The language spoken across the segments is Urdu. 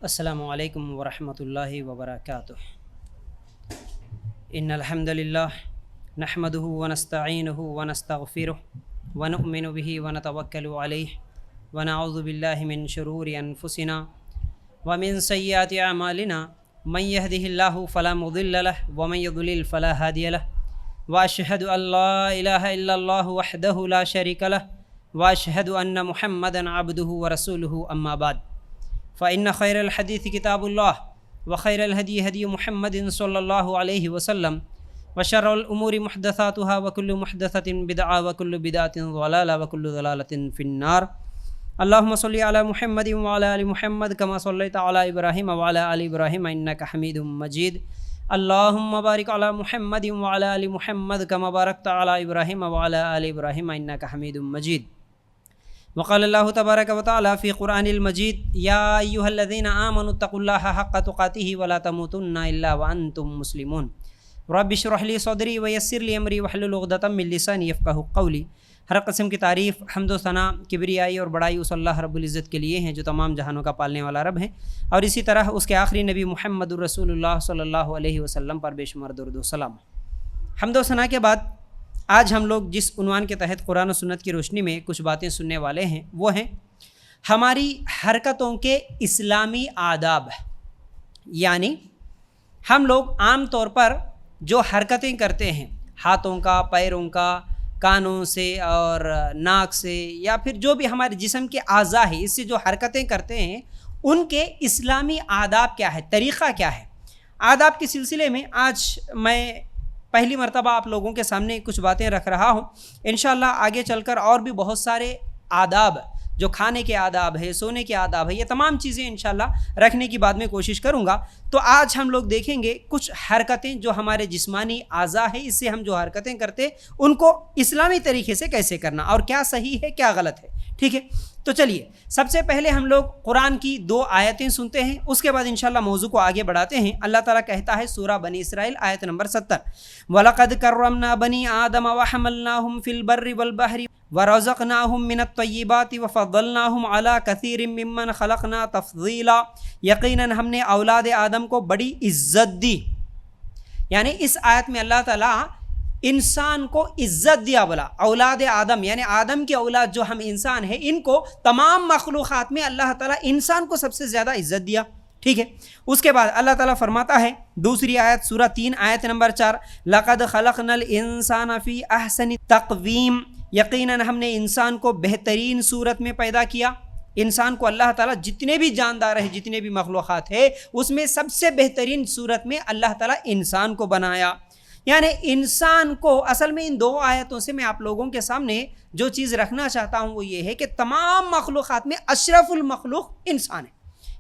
السلام علیکم ورحمۃ اللہ وبرکاتہ۔ ان الحمد للہ نحمده ونستعینه ونستغفره ونؤمن به ونتوکل علیہ ونعوذ باللہ من شرور انفسنا ومن سیئات اعمالنا من يهده اللہ فلا مضل له ومن يضلل فلا هادی له واشهد ان لا الہ الا اللہ وحدہ لا شریک له واشهد ان محمدا عبدہ ورسولہ اما بعد فإن خير الحديث كتاب الله وخير الهدي هدي محمد صلى الله عليه وسلم وشر الأمور محدثاتها وكل محدثة بدعة وكل بدعة ضلالة وكل ضلالة في النار۔ اللهم صل على محمد وعلى آل محمد كما صليت على إبراهيم وعلى آل إبراهيم إنك حميد مجيد۔ اللهم بارك على محمد وعلى آل محمد كما باركت على إبراهيم وعلى آل إبراهيم إنك حميد مجيد۔ وقال الله تبارك وتعالى في قرآن المجيد يا أيها الذين آمنوا اتقوا الله حق تقاته ولا تموتن إلا وأنتم مسلمون۔ رب اشرح لي صدري ويسر لي أمري واحلل عقدة من لساني يفقهوا قولي۔ ہر قسم کی تعریف، حمد و ثنا، کبریائی اور بڑائی اس اللہ رب العزت کے لیے ہیں جو تمام جہانوں کا پالنے والا رب ہے، اور اسی طرح اس کے آخری نبی محمد رسول اللہ صلی اللہ علیہ وسلم پر بے شمار درود و سلام۔ حمد و ثنا کے بعد آج ہم لوگ جس عنوان کے تحت قرآن و سنت کی روشنی میں کچھ باتیں سننے والے ہیں وہ ہیں ہماری حرکتوں کے اسلامی آداب۔ یعنی ہم لوگ عام طور پر جو حرکتیں کرتے ہیں، ہاتھوں کا، پیروں کا، کانوں سے اور ناک سے، یا پھر جو بھی ہمارے جسم کے اعضاء ہیں، اس سے جو حرکتیں کرتے ہیں ان کے اسلامی آداب کیا ہے، طریقہ کیا ہے۔ آداب کے سلسلے میں آج میں پہلی مرتبہ آپ لوگوں کے سامنے کچھ باتیں رکھ رہا ہوں۔ انشاءاللہ آگے چل کر اور بھی بہت سارے آداب، جو کھانے کے آداب ہے، سونے کے آداب ہے، یہ تمام چیزیں انشاءاللہ رکھنے کی بعد میں کوشش کروں گا۔ تو آج ہم لوگ دیکھیں گے کچھ حرکتیں جو ہمارے جسمانی اعضاء ہیں، اس سے ہم جو حرکتیں کرتے ان کو اسلامی طریقے سے کیسے کرنا، اور کیا صحیح ہے کیا غلط ہے، ٹھیک ہے۔ تو چلیے سب سے پہلے ہم لوگ قرآن کی 2 آیتیں سنتے ہیں، اس کے بعد انشاءاللہ موضوع کو آگے بڑھاتے ہیں۔ اللہ تعالیٰ کہتا ہے سورہ بنی اسرائیل آیت نمبر 70، وَلَقَدْ كَرَّمْنَا بَنِي آدَمَ وَحَمَلْنَاهُمْ فِي الْبَرِّ وَالْبَحْرِ وَرَزَقْنَاهُمْ مِنَ الطَّيِّبَاتِ وَفَضَّلْنَاهُمْ عَلَى كَثِيرٍ مِّمَّنْ خَلَقْنَا تَفْضِيلًا۔ یقیناً ہم نے اولاد آدم کو بڑی عزت دی۔ یعنی اس آیت میں اللہ تعالیٰ انسان کو عزت دیا، بولا اولاد آدم یعنی آدم کی اولاد جو ہم انسان ہیں، ان کو تمام مخلوقات میں اللہ تعالیٰ انسان کو سب سے زیادہ عزت دیا، ٹھیک ہے۔ اس کے بعد اللہ تعالیٰ فرماتا ہے دوسری آیت سورہ 3 آیت نمبر 4، لَقَدْ خَلَقْنَا الْإِنسَانَ فِي أَحْسَنِ تَقْوِيمٍ۔ یقیناً ہم نے انسان کو بہترین صورت میں پیدا کیا۔ انسان کو اللہ تعالیٰ جتنے بھی جاندار ہیں، جتنے بھی مخلوقات ہیں، اس میں سب سے بہترین صورت میں اللہ تعالیٰ انسان کو بنایا۔ یعنی انسان کو اصل میں ان 2 آیتوں سے میں آپ لوگوں کے سامنے جو چیز رکھنا چاہتا ہوں وہ یہ ہے کہ تمام مخلوقات میں اشرف المخلوق انسان ہے۔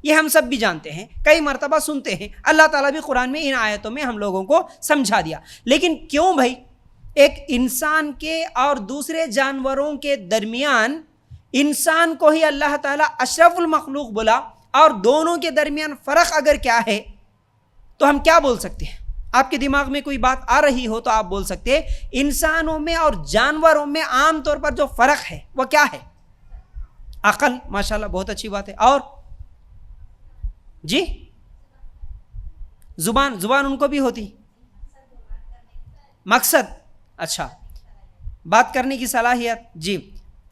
یہ ہم سب بھی جانتے ہیں، کئی مرتبہ سنتے ہیں، اللہ تعالیٰ بھی قرآن میں ان آیتوں میں ہم لوگوں کو سمجھا دیا۔ لیکن کیوں بھائی ایک انسان کے اور دوسرے جانوروں کے درمیان انسان کو ہی اللہ تعالیٰ اشرف المخلوق بولا، اور دونوں کے درمیان فرق اگر کیا ہے تو ہم کیا بول سکتے ہیں؟ آپ کے دماغ میں کوئی بات آ رہی ہو تو آپ بول سکتے ہیں انسانوں میں اور جانوروں میں عام طور پر جو فرق ہے وہ کیا ہے؟ عقل، ماشاءاللہ بہت اچھی بات ہے، اور جی زبان ان کو بھی ہوتی، مقصد، اچھا بات کرنے کی صلاحیت، جی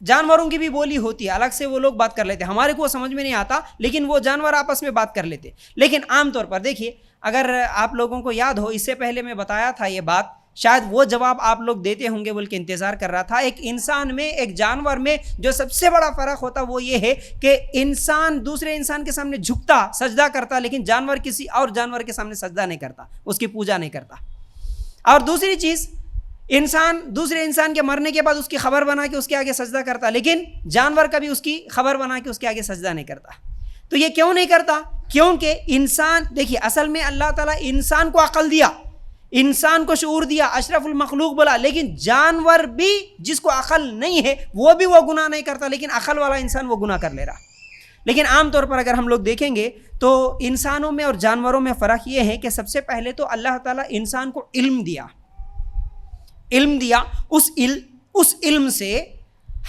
جانوروں کی بھی بولی ہوتی ہے، الگ سے وہ لوگ بات کر لیتے ہیں، ہمارے کو سمجھ میں نہیں آتا لیکن وہ جانور آپس میں بات کر لیتے۔ لیکن عام طور پر دیکھیے، اگر آپ لوگوں کو یاد ہو، اس سے پہلے میں بتایا تھا یہ بات، شاید وہ جواب آپ لوگ دیتے ہوں گے بول کے انتظار کر رہا تھا۔ ایک انسان میں، ایک جانور میں جو سب سے بڑا فرق ہوتا وہ یہ ہے کہ انسان دوسرے انسان کے سامنے جھکتا، سجدہ کرتا، لیکن جانور کسی اور جانور کے سامنے سجدہ نہیں کرتا، اس کی پوجا نہیں کرتا۔ اور دوسری چیز، انسان دوسرے انسان کے مرنے کے بعد اس کی خبر بنا کے اس کے آگے سجدہ کرتا، لیکن جانور کبھی اس کی خبر بنا کے اس کے آگے سجدہ نہیں کرتا۔ تو یہ کیوں نہیں کرتا؟ کیونکہ انسان، دیکھیے اصل میں اللہ تعالیٰ انسان کو عقل دیا، انسان کو شعور دیا، اشرف المخلوق بولا، لیکن جانور بھی جس کو عقل نہیں ہے وہ بھی وہ گناہ نہیں کرتا، لیکن عقل والا انسان وہ گناہ کر لے رہا۔ لیکن عام طور پر اگر ہم لوگ دیکھیں گے تو انسانوں میں اور جانوروں میں فرق یہ ہے کہ سب سے پہلے تو اللہ تعالیٰ انسان کو علم دیا، اس علم سے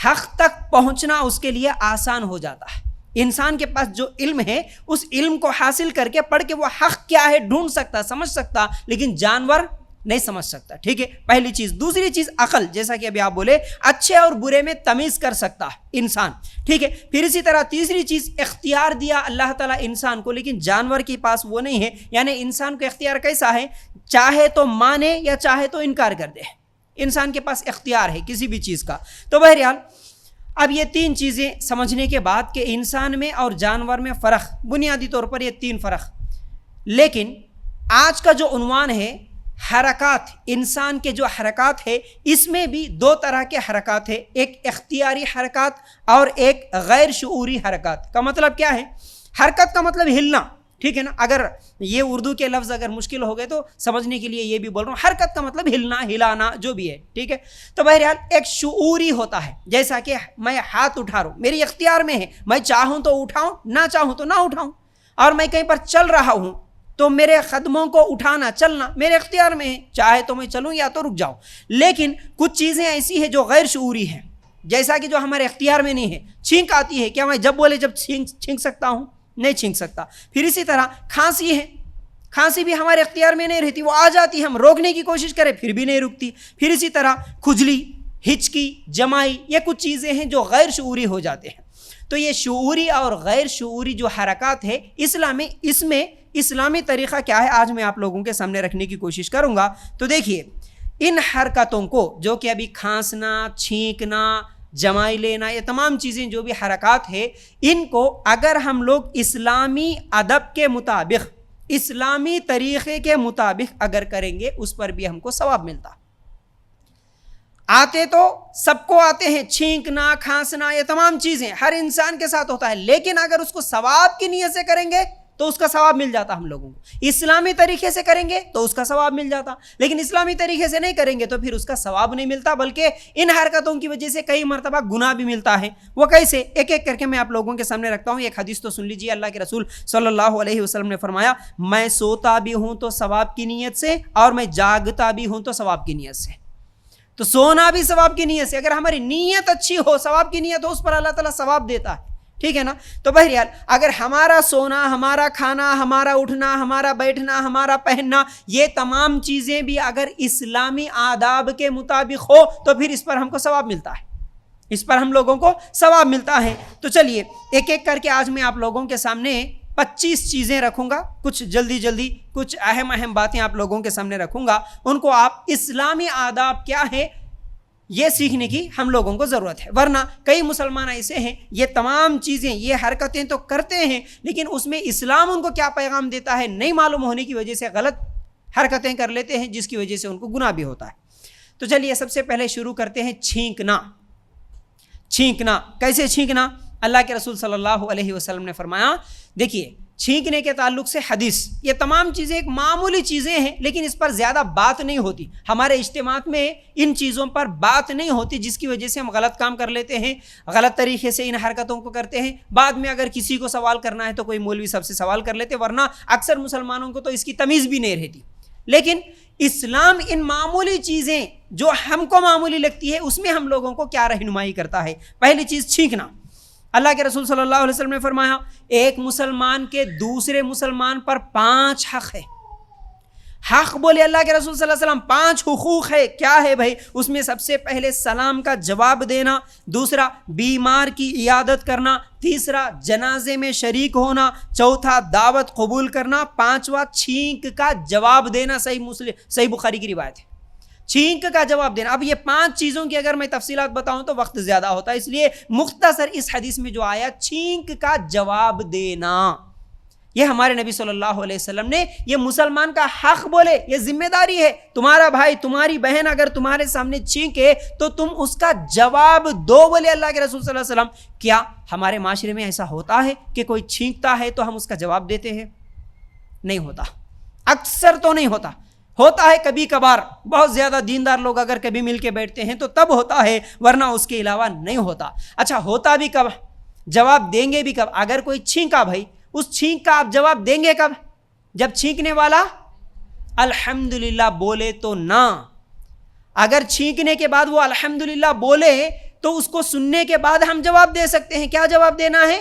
حق تک پہنچنا اس کے لیے آسان ہو جاتا ہے۔ انسان کے پاس جو علم ہے اس علم کو حاصل کر کے پڑھ کے وہ حق کیا ہے ڈھونڈ سکتا، سمجھ سکتا، لیکن جانور نہیں سمجھ سکتا. ٹھیک ہے، پہلی چیز. دوسری چیز عقل، جیسا کہ ابھی آپ بولے اچھے اور برے میں تمیز کر سکتا انسان. ٹھیک ہے، پھر اسی طرح تیسری چیز اختیار دیا اللہ تعالیٰ انسان کو، لیکن جانور کے پاس وہ نہیں ہے. یعنی انسان کو اختیار کیسا ہے؟ چاہے تو مانے یا چاہے تو انکار کر دے. انسان کے پاس اختیار ہے کسی بھی چیز کا. تو بہرحال اب یہ تین چیزیں سمجھنے کے بعد کہ انسان میں اور جانور میں فرق، بنیادی طور پر یہ تین فرق. لیکن آج کا جو عنوان ہے حرکات، انسان کے جو حرکات ہے اس میں بھی دو طرح کے حرکات ہے، ایک اختیاری حرکات اور ایک غیر شعوری حرکات. کا مطلب کیا ہے؟ حرکت کا مطلب ہلنا. ٹھیک ہے نا، اگر یہ اردو کے لفظ اگر مشکل ہو گئے تو سمجھنے کے لیے یہ بھی بول رہا ہوں. حرکت کا مطلب ہلنا، ہلانا جو بھی ہے. ٹھیک ہے، تو بہرحال ایک شعوری ہوتا ہے، جیسا کہ میں ہاتھ اٹھا رہا ہوں، میری اختیار میں ہے، میں چاہوں تو اٹھاؤں، نہ چاہوں تو نہ اٹھاؤں. اور میں کہیں پر چل رہا ہوں تو میرے قدموں کو اٹھانا چلنا میرے اختیار میں ہے، چاہے تو میں چلوں یا تو رک جاؤں. لیکن کچھ چیزیں ایسی ہیں جو غیر شعوری ہیں، جیسا کہ جو ہمارے اختیار میں نہیں ہے. چھینک آتی ہے، کیا میں جب بولے جب چھینک سکتا ہوں؟ نہیں چھینک سکتا. پھر اسی طرح کھانسی ہے، کھانسی بھی ہمارے اختیار میں نہیں رہتی، وہ آ جاتی ہے، ہم روکنے کی کوشش کریں پھر بھی نہیں رکتی. پھر اسی طرح کھجلی، ہچکی، جمائی، یہ کچھ چیزیں ہیں جو غیر شعوری ہو جاتے ہیں. تو یہ شعوری اور غیر شعوری جو حرکات ہے اس میں اسلامی طریقہ کیا ہے آج میں آپ لوگوں کے سامنے رکھنے کی کوشش کروں گا. تو دیکھیے ان حرکتوں کو جو کہ ابھی کھانسنا، چھینکنا، جمائی لینا، یہ تمام چیزیں جو بھی حرکات ہے، ان کو اگر ہم لوگ اسلامی ادب کے مطابق، اسلامی طریقے کے مطابق اگر کریں گے اس پر بھی ہم کو ثواب ملتا. آتے تو سب کو آتے ہیں، چھینکنا، کھانسنا، یہ تمام چیزیں ہر انسان کے ساتھ ہوتا ہے، لیکن اگر اس کو ثواب کی نیت سے کریں گے تو اس کا ثواب مل جاتا ہم لوگوں کو. اسلامی طریقے سے کریں گے تو اس کا ثواب مل جاتا، لیکن اسلامی طریقے سے نہیں کریں گے تو پھر اس کا ثواب نہیں ملتا، بلکہ ان حرکتوں کی وجہ سے کئی مرتبہ گناہ بھی ملتا ہے. وہ کیسے؟ ایک ایک کر کے میں آپ لوگوں کے سامنے رکھتا ہوں. ایک حدیث تو سن لیجیے. اللہ کے رسول صلی اللہ علیہ وسلم نے فرمایا، میں سوتا بھی ہوں تو ثواب کی نیت سے، اور میں جاگتا بھی ہوں تو ثواب کی نیت سے. تو سونا بھی ثواب کی نیت سے، اگر ہماری نیت اچھی ہو، ثواب کی نیت ہو، اس پر اللہ تعالیٰ ثواب دیتا ہے. ٹھیک ہے نا. تو بہرحال اگر ہمارا سونا، ہمارا کھانا، ہمارا اٹھنا، ہمارا بیٹھنا، ہمارا پہننا، یہ تمام چیزیں بھی اگر اسلامی آداب کے مطابق ہو تو پھر اس پر ہم کو ثواب ملتا ہے، اس پر ہم لوگوں کو ثواب ملتا ہے. تو چلیے ایک ایک کر کے آج میں آپ لوگوں کے سامنے 25 چیزیں رکھوں گا، کچھ جلدی کچھ اہم باتیں آپ لوگوں کے سامنے رکھوں گا. ان کو آپ اسلامی آداب کیا ہے یہ سیکھنے کی ہم لوگوں کو ضرورت ہے. ورنہ کئی مسلمان ایسے ہیں یہ تمام چیزیں، یہ حرکتیں تو کرتے ہیں، لیکن اس میں اسلام ان کو کیا پیغام دیتا ہے نہیں معلوم ہونے کی وجہ سے غلط حرکتیں کر لیتے ہیں، جس کی وجہ سے ان کو گناہ بھی ہوتا ہے. تو چلیے سب سے پہلے شروع کرتے ہیں چھینکنا. چھینکنا کیسے چھینکنا؟ اللہ کے رسول صلی اللہ علیہ وسلم نے فرمایا، دیکھیے چھینکنے کے تعلق سے حدیث، یہ تمام چیزیں ایک معمولی چیزیں ہیں، لیکن اس پر زیادہ بات نہیں ہوتی. ہمارے اجتماعات میں ان چیزوں پر بات نہیں ہوتی، جس کی وجہ سے ہم غلط کام کر لیتے ہیں، غلط طریقے سے ان حرکتوں کو کرتے ہیں. بعد میں اگر کسی کو سوال کرنا ہے تو کوئی مولوی صاحب سے سوال کر لیتے، ورنہ اکثر مسلمانوں کو تو اس کی تمیز بھی نہیں رہتی. لیکن اسلام ان معمولی چیزیں جو ہم کو معمولی لگتی ہے اس میں ہم لوگوں کو کیا رہنمائی کرتا ہے. پہلی چیز چھینکنا. اللہ کے رسول صلی اللہ علیہ وسلم نے فرمایا، ایک مسلمان کے دوسرے مسلمان پر 5 حق ہے. حق بولے اللہ کے رسول صلی اللہ علیہ وسلم، 5 حقوق ہے. کیا ہے بھائی؟ اس میں سب سے پہلے سلام کا جواب دینا، دوسرا بیمار کی عیادت کرنا، تیسرا جنازے میں شریک ہونا، چوتھا دعوت قبول کرنا، 5واں چھینک کا جواب دینا. صحیح بخاری کی روایت ہے، چھینک کا جواب دینا. اب یہ 5 چیزوں کی اگر میں تفصیلات بتاؤں تو وقت زیادہ ہوتا ہے، اس لیے مختصر اس حدیث میں جو آیا چھینک کا جواب دینا، یہ ہمارے نبی صلی اللہ علیہ وسلم نے یہ مسلمان کا حق بولے، یہ ذمہ داری ہے. تمہارا بھائی، تمہاری بہن اگر تمہارے سامنے چھینکے تو تم اس کا جواب دو، بولے اللہ کے رسول صلی اللہ علیہ وسلم. کیا ہمارے معاشرے میں ایسا ہوتا ہے کہ کوئی چھینکتا ہے تو ہم اس کا جواب دیتے ہیں؟ نہیں ہوتا، اکثر تو نہیں ہوتا. ہوتا ہے کبھی کبھار، بہت زیادہ دیندار لوگ اگر کبھی مل کے بیٹھتے ہیں تو تب ہوتا ہے، ورنہ اس کے علاوہ نہیں ہوتا. اچھا ہوتا بھی کب؟ جواب دیں گے بھی کب؟ اگر کوئی چھینکا بھائی، اس چھینک کا آپ جواب دیں گے کب؟ جب چھینکنے والا الحمدللہ بولے تو نہ. اگر چھینکنے کے بعد وہ الحمدللہ بولے تو اس کو سننے کے بعد ہم جواب دے سکتے ہیں. کیا جواب دینا ہے؟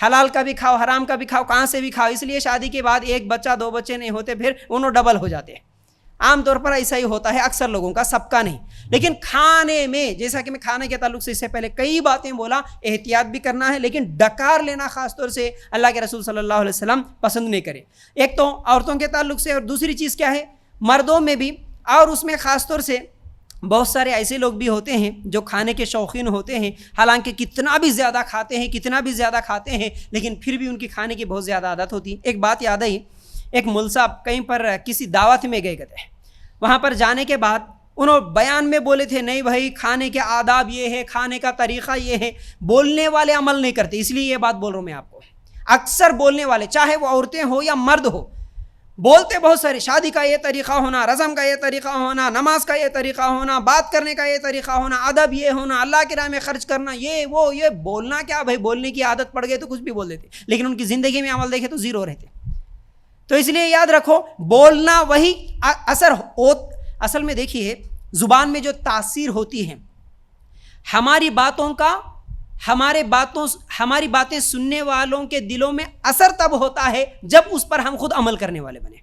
حلال کا بھی کھاؤ حرام کا بھی کھاؤ کہاں سے بھی کھاؤ. اس لیے شادی کے بعد ایک بچہ دو بچے نہیں ہوتے, پھر انہوں ڈبل ہو جاتے ہیں. عام طور پر ایسا ہی ہوتا ہے اکثر لوگوں کا, سب کا نہیں. لیکن کھانے میں, جیسا کہ میں کھانے کے تعلق سے اس سے پہلے کئی باتیں بولا, احتیاط بھی کرنا ہے, لیکن ڈکار لینا خاص طور سے اللہ کے رسول صلی اللہ علیہ وسلم پسند نہیں کرے. ایک تو عورتوں کے تعلق سے, اور دوسری چیز کیا ہے مردوں میں بھی, اور اس میں خاص طور سے بہت سارے ایسے لوگ بھی ہوتے ہیں جو کھانے کے شوقین ہوتے ہیں, حالانکہ کتنا بھی زیادہ کھاتے ہیں لیکن پھر بھی ان کی کھانے کی بہت زیادہ عادت ہوتی ہے. ایک بات یاد آئی, ایک مول صاحب کہیں پر کسی دعوت میں گئے تھے. وہاں پر جانے کے بعد انہوں بیان میں بولے تھے نہیں بھائی کھانے کے آداب یہ ہے, کھانے کا طریقہ یہ ہے. بولنے والے عمل نہیں کرتے, اس لیے یہ بات بول رہا ہوں میں آپ کو. اکثر بولنے والے, چاہے وہ عورتیں ہو یا مرد ہو, بولتے بہت سارے, شادی کا یہ طریقہ ہونا, رسم کا یہ طریقہ ہونا, نماز کا یہ طریقہ ہونا, بات کرنے کا یہ طریقہ ہونا, ادب یہ ہونا, اللہ کی راہ میں خرچ کرنا, یہ وہ, یہ بولنا کیا بھائی, بولنے کی عادت پڑ گئی تو کچھ بھی بول دیتے, لیکن ان کی زندگی میں عمل دیکھے تو زیرو رہتے. تو اس لیے یاد رکھو بولنا وہی اصل میں دیکھیے زبان میں جو تاثیر ہوتی ہے, ہماری باتیں سننے والوں کے دلوں میں اثر تب ہوتا ہے جب اس پر ہم خود عمل کرنے والے بنے.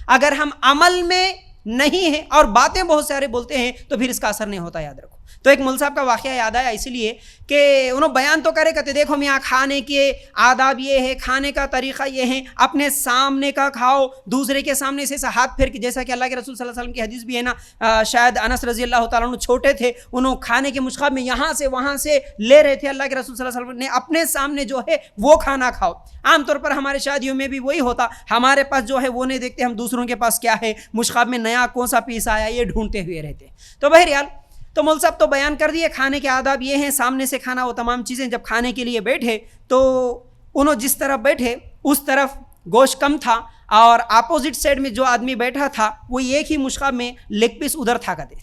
اگر ہم عمل میں نہیں ہیں اور باتیں بہت سارے بولتے ہیں تو پھر اس کا اثر نہیں ہوتا, یاد رکھو. تو ایک مول صاحب کا واقعہ یاد آیا اس لیے کہ انہوں بیان تو کرے کہتے دیکھو میاں کھانے کے آداب یہ ہے, کھانے کا طریقہ یہ ہے, اپنے سامنے کا کھاؤ, دوسرے کے سامنے سے ہاتھ پھیر کے, جیسا کہ اللہ کے رسول صلی اللہ علیہ وسلم کی حدیث بھی ہے نا, شاید انس رضی اللہ تعالیٰ عنہ چھوٹے تھے, انہوں کھانے کے مشقاب میں یہاں سے وہاں سے لے رہے تھے, اللہ کے رسول صلی اللہ علیہ وسلم نے اپنے سامنے جو ہے وہ کھانا کھاؤ. عام طور پر ہمارے شادیوں میں بھی وہی ہوتا, ہمارے پاس جو ہے وہ نہیں دیکھتے, ہم دوسروں کے پاس کیا ہے, مشقاب میں نیا کون سا پیس آیا یہ ڈھونڈتے ہوئے رہتے. تو بہرحال تو مول صاحب تو بیان کر دیے کھانے کے آداب یہ ہیں, سامنے سے کھانا, وہ تمام چیزیں. جب کھانے کے لیے بیٹھے تو انہوں جس طرف بیٹھے اس طرف گوشت کم تھا, اور اپوزٹ سائڈ میں جو آدمی بیٹھا تھا وہ ایک ہی مشقاب میں لیگ پیس ادھر تھا کہتے.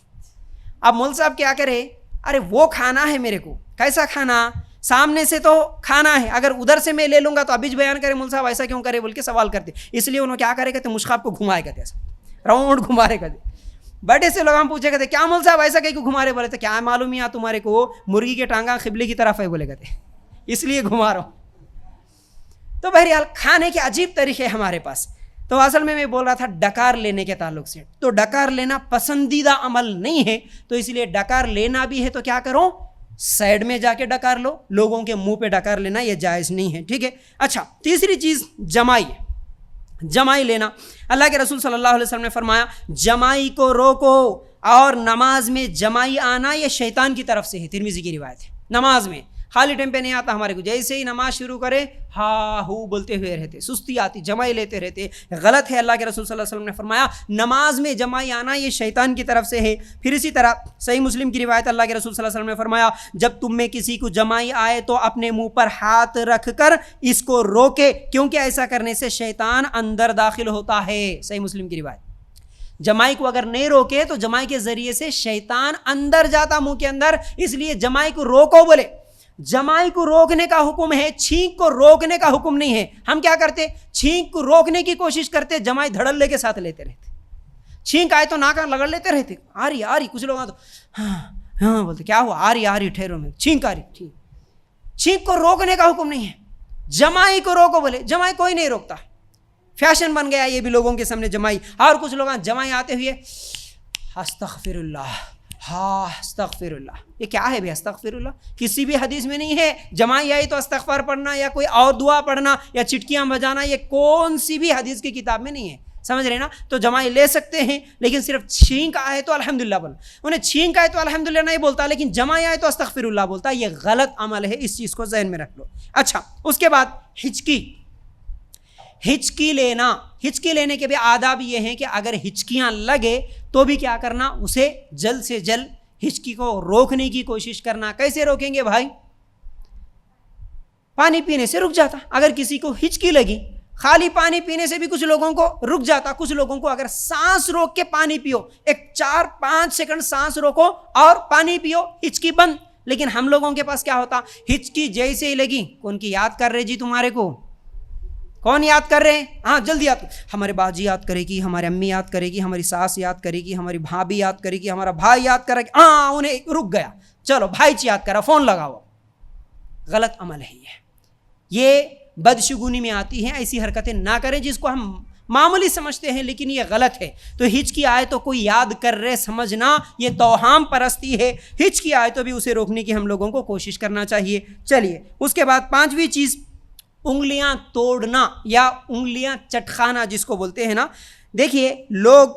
اب مول صاحب کیا کرے, ارے وہ کھانا ہے میرے کو, کیسا کھانا, سامنے سے تو کھانا ہے, اگر ادھر سے میں لے لوں گا تو ابھی بیان کرے مول صاحب ایسا کیوں کرے بول کے سوال کرتے. اس لیے انہوں کیا کرے کہتے مشقاب کو گھمائے کرتے, ایسا راؤنڈ گھما رہے کرتے. بڑے سے لوگ ہم پوچھے کہتے کیا مول صاحب ایسا کہیں گھما رہے, بولے تو کیا معلوم ہے تمہارے کو مرغی کے ٹانگا قبلے کی طرف ہے, بولے کہتے اس لیے گھما رہا ہوں. تو بہرحال کھانے کے عجیب طریقے ہمارے پاس. تو اصل میں بول رہا تھا ڈکار لینے کے تعلق سے, تو ڈکار لینا پسندیدہ عمل نہیں ہے, تو اس لیے ڈکار لینا بھی ہے تو کیا کرو, سائڈ میں جا کے ڈکار لو, لوگوں کے منہ پہ ڈکار لینا یہ جائز نہیں ہے, ٹھیک ہے. اچھا, تیسری چیز جمائی لینا. اللہ کے رسول صلی اللہ علیہ وسلم نے فرمایا جمائی کو روکو, اور نماز میں جمائی آنا یہ شیطان کی طرف سے ہے. ترمذی کی روایت ہے. نماز میں خالی ٹائم پہ نہیں آتا ہمارے کو, جیسے ہی نماز شروع کرے ہا ہو بولتے ہوئے رہتے, سستی آتی, جمائی لیتے رہتے, غلط ہے. اللہ کے رسول صلی اللہ علیہ وسلم نے فرمایا نماز میں جمائی آنا یہ شیطان کی طرف سے ہے. پھر اسی طرح صحیح مسلم کی روایت, اللہ کے رسول صلی اللہ علیہ وسلم نے فرمایا جب تم میں کسی کو جمائی آئے تو اپنے منہ پر ہاتھ رکھ کر اس کو روکے, کیونکہ ایسا کرنے سے شیطان اندر داخل ہوتا ہے. صحیح مسلم کی روایت. جمائی کو اگر نہیں روکے تو جمائی کے ذریعے سے شیطان اندر جاتا منہ کے اندر, اس لیے جمائی کو روکو. بولے جمائی کو روکنے کا حکم ہے, چھینک کو روکنے کا حکم نہیں ہے. ہم کیا کرتے, چھینک کو روکنے کی کوشش کرتے, جمائی دھڑلے کے ساتھ لیتے رہتے. چھینک آئے تو ناک لگڑ لیتے رہتے, آ رہی. کچھ لوگ تو ہاں بولتے کیا ہوا, آ رہی ٹھہرو میں, چھینک آ رہی. چھینک کو روکنے کا حکم نہیں ہے, جمائی کو روکو. بولے جمائی کوئی نہیں روکتا, فیشن بن گیا یہ بھی لوگوں کے سامنے جمائی. اور کچھ لوگ جمائی آتے ہوئے استغفر اللہ, ہاں استغفر اللہ. یہ کیا ہے بھائی استغفر اللہ؟ کسی بھی حدیث میں نہیں ہے. جمائی آئی تو استغفار پڑھنا یا کوئی اور دعا پڑھنا یا چٹکیاں بجانا, یہ کون سی بھی حدیث کی کتاب میں نہیں ہے. سمجھ رہے نا؟ تو جمائی لے سکتے ہیں, لیکن صرف چھینک آئے تو الحمدللہ بول. انہیں چھینک آئے تو الحمدللہ نہیں بولتا, لیکن جمائی آئے تو استغفر اللہ بولتا. یہ غلط عمل ہے, اس چیز کو ذہن میں رکھ لو. اچھا, اس کے بعد ہچکی لینے کے بھی آداب یہ ہیں کہ اگر ہچکیاں لگے تو بھی کیا کرنا, اسے جلد سے جلد ہچکی کو روکنے کی کوشش کرنا. کیسے روکیں گے بھائی؟ پانی پینے سے رک جاتا. اگر کسی کو ہچکی لگی, خالی پانی پینے سے بھی کچھ لوگوں کو رک جاتا. کچھ لوگوں کو اگر سانس روک کے پانی پیو, ایک 4-5 سیکنڈ سانس روکو اور پانی پیو, ہچکی بند. لیکن ہم لوگوں کے پاس کیا ہوتا, ہچکی جیسے ہی لگی, کون کی یاد کر رہے جی تمہارے کو, کون یاد کر رہے ہیں؟ ہاں جلدی یاد, ہمارے باجی یاد کرے گی, ہمارے امی یاد کرے گی, ہماری ساس یاد کرے گی, ہماری بھابھی یاد کرے گی, ہمارا بھائی یاد کرے گی. ہاں انہیں رک گیا, چلو بھائی یاد کرا, فون لگاؤ. غلط عمل ہے یہ بدشگونی میں آتی ہیں، ایسی حرکتیں نہ کریں جس کو ہم معمولی سمجھتے ہیں لیکن یہ غلط ہے۔ تو ہج کی آیتوں کو یاد کر رہے سمجھنا یہ توہام پرستی ہے، ہج کی آیتوں بھی اسے روکنے کی ہم لوگوں کو کوشش کرنا چاہیے۔ چلیے اس کے بعد پانچویں چیز انگلیاں توڑنا یا انگلیاں چٹخانا جس کو بولتے ہیں نا۔ دیکھیے لوگ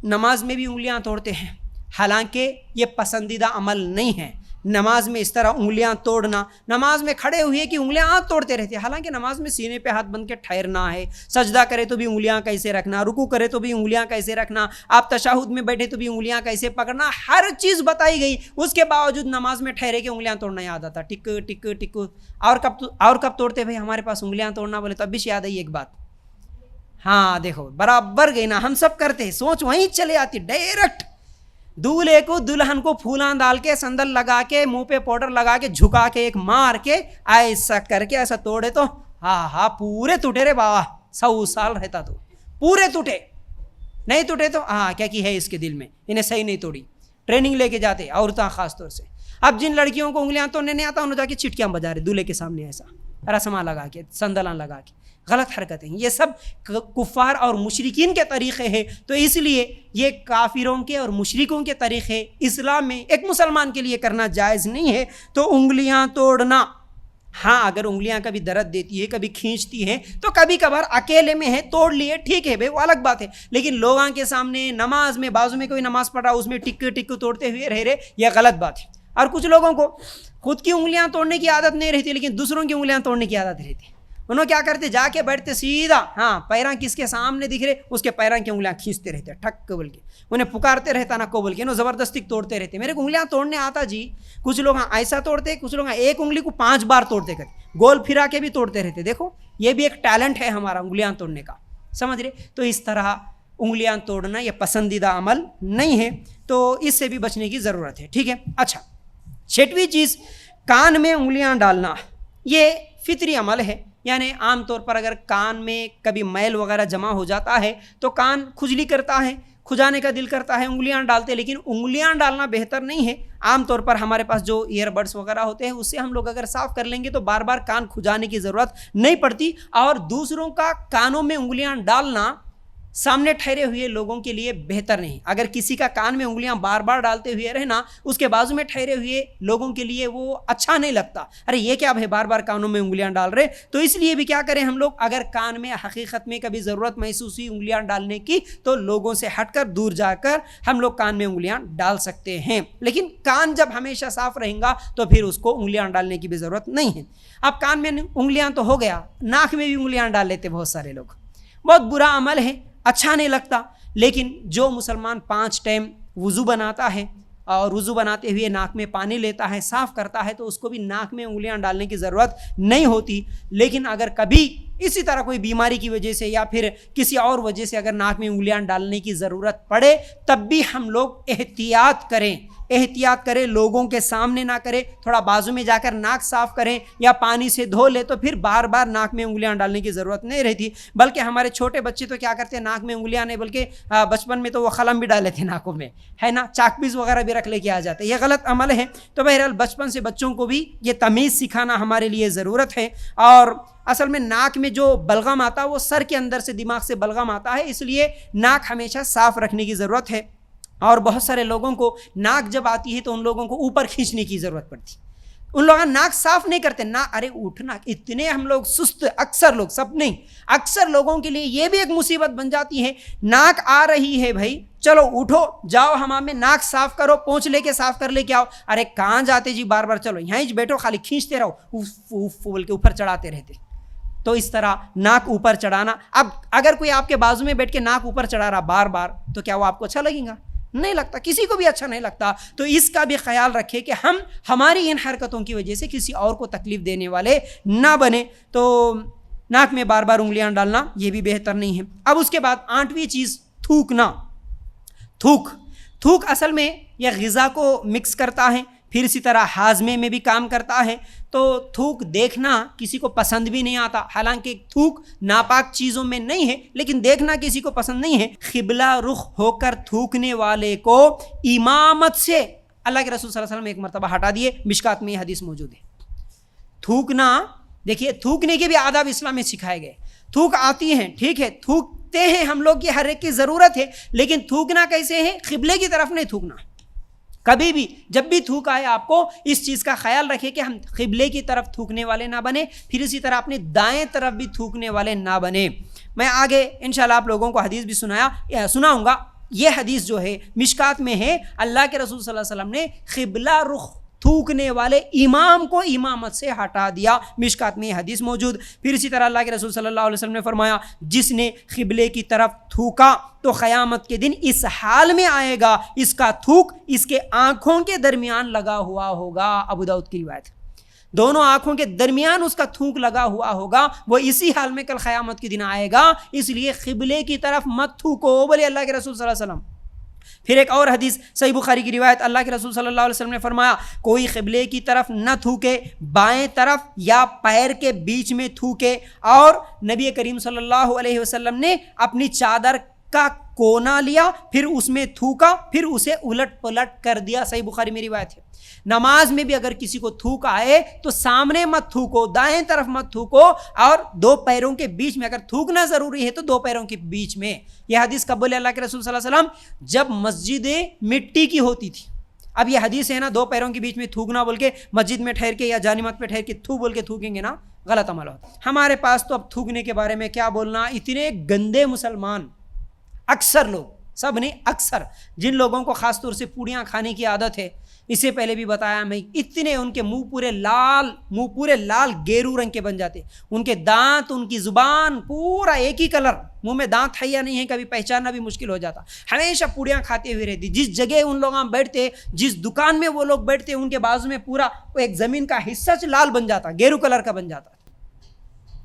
نماز میں بھی انگلیاں توڑتے ہیں، حالانکہ یہ پسندیدہ عمل نہیں ہے نماز میں اس طرح انگلیاں توڑنا۔ نماز میں کھڑے ہوئے کہ انگلیاں توڑتے رہتے ہیں، حالانکہ نماز میں سینے پہ ہاتھ بن کے ٹھہرنا ہے، سجدہ کرے تو بھی انگلیاں کیسے رکھنا، رکوع کرے تو بھی انگلیاں کیسے رکھنا، آپ تشہد میں بیٹھے تو بھی انگلیاں کیسے پکڑنا، ہر چیز بتائی گئی۔ اس کے باوجود نماز میں ٹھہرے کے انگلیاں توڑنا یاد آتا، ٹک ٹک ٹک۔ اور کب توڑتے بھائی ہمارے پاس انگلیاں توڑنا بولے تو اب بھی یاد آئی ایک بات، ہاں دیکھو برابر گئی نا، ہم سب کرتے ہیں، سوچ وہیں چلے آتی ڈائریکٹ۔ دولہے کو دلہن کو پھولاں ڈال کے سندل لگا کے منہ پہ پاؤڈر لگا کے جھکا کے ایک مار کے ایسا کر کے ایسا توڑے تو ہاں پورے ٹوٹے رے بابا، 100 سال رہتا تو پورے ٹوٹے، نہیں ٹوٹے تو کیا کی ہے اس کے دل میں، انہیں صحیح نہیں توڑی۔ ٹریننگ لے کے جاتے عورتیں خاص طور سے۔ اب جن لڑکیوں کو انگلیاں توڑنے نہیں آتا انہوں جا کے چٹکیاں بجا رہے دولہے کے سامنے، ایسا رسماں لگا کے سندلاں لگا کے، غلط حرکتیں ہیں، یہ سب کفار اور مشرکین کے طریقے ہیں۔ تو اس لیے یہ کافروں کے اور مشرکوں کے طریقے اسلام میں ایک مسلمان کے لیے کرنا جائز نہیں ہے۔ تو انگلیاں توڑنا، ہاں اگر انگلیاں کبھی درد دیتی ہے کبھی کھینچتی ہیں تو کبھی کبھار اکیلے میں ہے توڑ لیے ٹھیک ہے بھائی، وہ الگ بات ہے، لیکن لوگوں کے سامنے نماز میں بازو میں کوئی نماز پڑھ رہا اس میں ٹک ٹک توڑتے ہوئے رہے یہ غلط بات ہے۔ اور کچھ لوگوں کو خود کی انگلیاں توڑنے کی عادت نہیں رہتی لیکن دوسروں کی انگلیاں توڑنے کی عادت رہتی، انہوں کیا کرتے جا کے بیٹھتے سیدھا، پیراں کس کے سامنے دکھ رہے اس کے پیراں کی انگلیاں کھینچتے رہتے ٹھک بول کے، انہیں پکارتے رہتا نا کو بول کے، انہوں زبردستی توڑتے رہتے۔ میرے کو انگلیاں توڑنے آتا جی، کچھ لوگ ایسا توڑتے، کچھ لوگ ایک انگلی کو 5 بار توڑتے کرتے، گول پھرا کے بھی توڑتے رہتے۔ دیکھو یہ بھی ایک ٹیلنٹ ہے ہمارا انگلیاں توڑنے کا، سمجھ رہے؟ تو اس طرح انگلیاں توڑنا یہ پسندیدہ عمل نہیں ہے، تو اس سے بھی بچنے کی ضرورت ہے، ٹھیک ہے۔ اچھا 6ویں چیز کان میں انگلیاں ڈالنا، یہ فطری عمل ہے، یعنی عام طور پر اگر کان میں کبھی میل وغیرہ جمع ہو جاتا ہے تو کان کھجلی کرتا ہے، کھجانے کا دل کرتا ہے، انگلیاں ڈالتے، لیکن انگلیاں ڈالنا بہتر نہیں ہے۔ عام طور پر ہمارے پاس جو ایئر بڈس وغیرہ ہوتے ہیں اس سے ہم لوگ اگر صاف کر لیں گے تو بار بار کان کھجانے کی ضرورت نہیں پڑتی۔ اور دوسروں کا کانوں میں انگلیاں ڈالنا سامنے ٹھہرے ہوئے لوگوں کے لیے بہتر نہیں، اگر کسی کا کان میں انگلیاں بار بار ڈالتے ہوئے رہنا اس کے بازو میں ٹھہرے ہوئے لوگوں کے لیے وہ اچھا نہیں لگتا، ارے یہ کیا ہے بار بار کانوں میں انگلیاں ڈال رہے۔ تو اس لیے بھی کیا کریں ہم لوگ، اگر کان میں حقیقت میں کبھی ضرورت محسوس ہوئی انگلیاں ڈالنے کی تو لوگوں سے ہٹ کر دور جا کر ہم لوگ کان میں انگلیاں ڈال سکتے ہیں، لیکن کان جب ہمیشہ صاف رہیں گا تو پھر اس کو انگلیاں ڈالنے کی بھی ضرورت نہیں ہے۔ اب کان میں انگلیاں تو ہو گیا، ناک میں بھی انگلیاں ڈال لیتے بہت سارے لوگ، بہت برا عمل ہے، اچھا نہیں لگتا۔ لیکن جو مسلمان 5 ٹائم وضو بناتا ہے اور وضو بناتے ہوئے ناک میں پانی لیتا ہے صاف کرتا ہے تو اس کو بھی ناک میں انگلیاں ڈالنے کی ضرورت نہیں ہوتی۔ لیکن اگر کبھی اسی طرح کوئی بیماری کی وجہ سے یا پھر کسی اور وجہ سے اگر ناک میں انگلیاں ڈالنے کی ضرورت پڑے تب بھی ہم لوگ احتیاط کریں، لوگوں کے سامنے نہ کریں، تھوڑا بازو میں جا کر ناک صاف کریں یا پانی سے دھو لے تو پھر بار بار ناک میں انگلیاں ڈالنے کی ضرورت نہیں رہتی۔ بلکہ ہمارے چھوٹے بچے تو کیا کرتے ہیں ناک میں انگلیاں نہیں بلکہ بچپن میں تو وہ قلم بھی ڈالے تھے ناکوں میں، ہے نا، چاک پیس وغیرہ بھی رکھ لے کے آ جاتے، یہ غلط عمل ہے۔ تو بہرحال بچپن سے بچوں کو بھی یہ تمیز سکھانا ہمارے لیے ضرورت ہے۔ اور اصل میں ناک میں جو بلغم آتا ہے وہ سر کے اندر سے دماغ سے بلغم آتا ہے، اس لیے ناک ہمیشہ صاف رکھنے کی ضرورت ہے۔ اور بہت سارے لوگوں کو ناک جب آتی ہے تو ان لوگوں کو اوپر کھینچنے کی ضرورت پڑتی، ان لوگ ناک صاف نہیں کرتے نا، ارے اٹھنا، اتنے ہم لوگ سست، اکثر لوگ، سب نہیں، اکثر لوگوں کے لیے یہ بھی ایک مصیبت بن جاتی ہے۔ ناک آ رہی ہے بھائی چلو اٹھو جاؤ حمام میں ناک صاف کرو، پونچھ لے کے صاف کر لے کے آؤ، ارے کہاں جاتے جی، بار بار چلو یہیں بیٹھو، خالی کھینچتے رہو، اوف بول کے اوپر چڑھاتے رہتے۔ تو اس طرح ناک اوپر چڑھانا، اب اگر کوئی آپ کے بازو میں بیٹھ کے ناک اوپر چڑھا رہا بار بار تو کیا وہ آپ کو اچھا لگے گا؟ نہیں لگتا، کسی کو بھی اچھا نہیں لگتا۔ تو اس کا بھی خیال رکھے کہ ہم ہماری ان حرکتوں کی وجہ سے کسی اور کو تکلیف دینے والے نہ بنے۔ تو ناک میں بار بار انگلیاں ڈالنا یہ بھی بہتر نہیں ہے۔ اب اس کے بعد 8ویں چیز تھوکنا۔ تھوک اصل میں یہ غذا کو مکس کرتا ہے، پھر اسی طرح ہاضمے میں بھی کام کرتا ہے۔ تو تھوک دیکھنا کسی کو پسند بھی نہیں آتا، حالانکہ تھوک ناپاک چیزوں میں نہیں ہے لیکن دیکھنا کسی کو پسند نہیں ہے۔ قبلہ رخ ہو کر تھوکنے والے کو امامت سے اللہ کے رسول صلی اللہ علیہ وسلم ایک مرتبہ ہٹا دیے، مشکات میں یہ حدیث موجود ہے۔ تھوکنا دیکھیے تھوکنے کے بھی آداب اسلام میں سکھائے گئے. تھوک آتی ہیں ٹھیک ہے, تھوکتے ہیں ہم لوگ, یہ ہر ایک کی ضرورت ہے, لیکن تھوکنا کیسے ہے؟ قبلے کی طرف نہیں تھوکنا. کبھی بھی جب بھی تھوک آئے آپ کو اس چیز کا خیال رکھیں کہ ہم قبلے کی طرف تھوکنے والے نہ بنے, پھر اسی طرح اپنے دائیں طرف بھی تھوکنے والے نہ بنے. میں آگے انشاءاللہ آپ لوگوں کو حدیث بھی سناؤں گا. یہ حدیث جو ہے مشکات میں ہے, اللہ کے رسول صلی اللہ علیہ وسلم نے قبلہ رخ تھوکنے والے امام کو امامت سے ہٹا دیا. مشکات میں یہ حدیث موجود. پھر اسی طرح اللہ کے رسول صلی اللہ علیہ وسلم نے فرمایا, جس نے قبلے کی طرف تھوکا تو قیامت کے دن اس حال میں آئے گا, اس کا تھوک اس کے آنکھوں کے درمیان لگا ہوا ہوگا. ابو داؤد کی روایت, دونوں آنکھوں کے درمیان اس کا تھوک لگا ہوا ہوگا. وہ اسی حال میں کل قیامت کے دن آئے گا. اس لیے قبلے کی طرف مت تھوکو, بولے اللہ کے رسول صلی اللہ علیہ وسلم. پھر ایک اور حدیث صحیح بخاری کی روایت, اللہ کے رسول صلی اللہ علیہ وسلم نے فرمایا, کوئی قبلے کی طرف نہ تھوکے, بائیں طرف یا پیر کے بیچ میں تھوکے. اور نبی کریم صلی اللہ علیہ وسلم نے اپنی چادر کا کونا لیا, پھر اس میں تھوکا, پھر اسے الٹ پلٹ کر دیا. صحیح بخاری میں روایت ہے. نماز میں بھی اگر کسی کو تھوک آئے تو سامنے مت تھوکو, دائیں طرف مت تھوکو, اور دو پیروں کے بیچ میں, اگر تھوکنا ضروری ہے تو دو پیروں کے بیچ میں. یہ حدیث کب بولے اللہ کے رسول صلی اللہ علیہ وسلم؟ جب مسجدیں مٹی کی ہوتی تھی. اب یہ حدیث ہے نا, دو پیروں کے بیچ میں تھوکنا بول کے مسجد میں ٹھہر کے یا جانماز پہ ٹھہر کے تھو بول کے تھوکیں گے نا, غلط عمل ہوتا. ہمارے پاس تو اب تھوکنے کے بارے میں کیا بولنا, اتنے گندے مسلمان, اکثر لوگ, سب نہیں اکثر, جن لوگوں کو خاص طور سے پوڑیاں کھانے کی عادت ہے, اس سے پہلے بھی بتایا میں, اتنے ان کے منہ پورے لال گیرو رنگ کے بن جاتے, ان کے دانت, ان کی زبان پورا ایک ہی کلر, منہ میں دانت ہے یا نہیں ہے کبھی پہچاننا بھی مشکل ہو جاتا. ہمیشہ پوڑیاں کھاتے ہوئے رہتی. جس جگہ ان لوگ بیٹھتے, جس دکان میں وہ لوگ بیٹھتے, ان کے بازو میں پورا ایک زمین کا حصہ لال بن جاتا, گیرو کلر کا بن جاتا,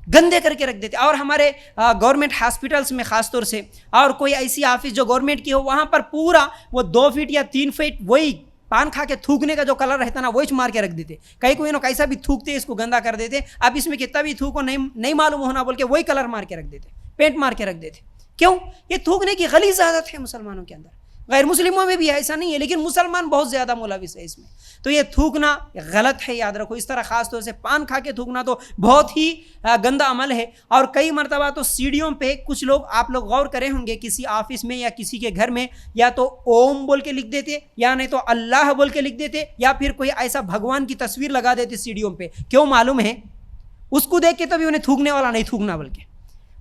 گندے کر کے رکھ دیتے. اور ہمارے گورنمنٹ ہاسپٹلس میں خاص طور سے, اور کوئی ایسی آفس جو گورنمنٹ کی ہو, وہاں پر پورا وہ 2 فٹ یا 3 فٹ وہی پان کھا کے تھوکنے کا جو کلر رہتا نا, وہی مار کے رکھ دیتے. کئی کوئی کیسا بھی تھوکتے اس کو گندا کر دیتے. اب اس میں کتنا بھی تھوکو نہیں معلوم ہونا بول کے وہی کلر مار کے رکھ دیتے, پینٹ مار کے رکھ دیتے. کیوں؟ یہ تھوکنے کی غلیظ عادت ہے مسلمانوں کے اندر. غیر مسلموں میں بھی ایسا نہیں ہے, لیکن مسلمان بہت زیادہ ملوث ہے اس میں. تو یہ تھوکنا غلط ہے, یاد رکھو. اس طرح خاص طور سے پان کھا کے تھوکنا تو بہت ہی گندا عمل ہے. اور کئی مرتبہ تو سیڑھیوں پہ کچھ لوگ, آپ لوگ غور کرے ہوں گے, کسی آفس میں یا کسی کے گھر میں یا تو اوم بول کے لکھ دیتے, یا نہیں تو اللہ بول کے لکھ دیتے, یا پھر کوئی ایسا بھگوان کی تصویر لگا دیتے سیڑھیوں پہ. کیوں معلوم ہے؟ اس کو دیکھ کے تو بھی انہیں تھوکنے والا نہیں تھوکنا, بلکہ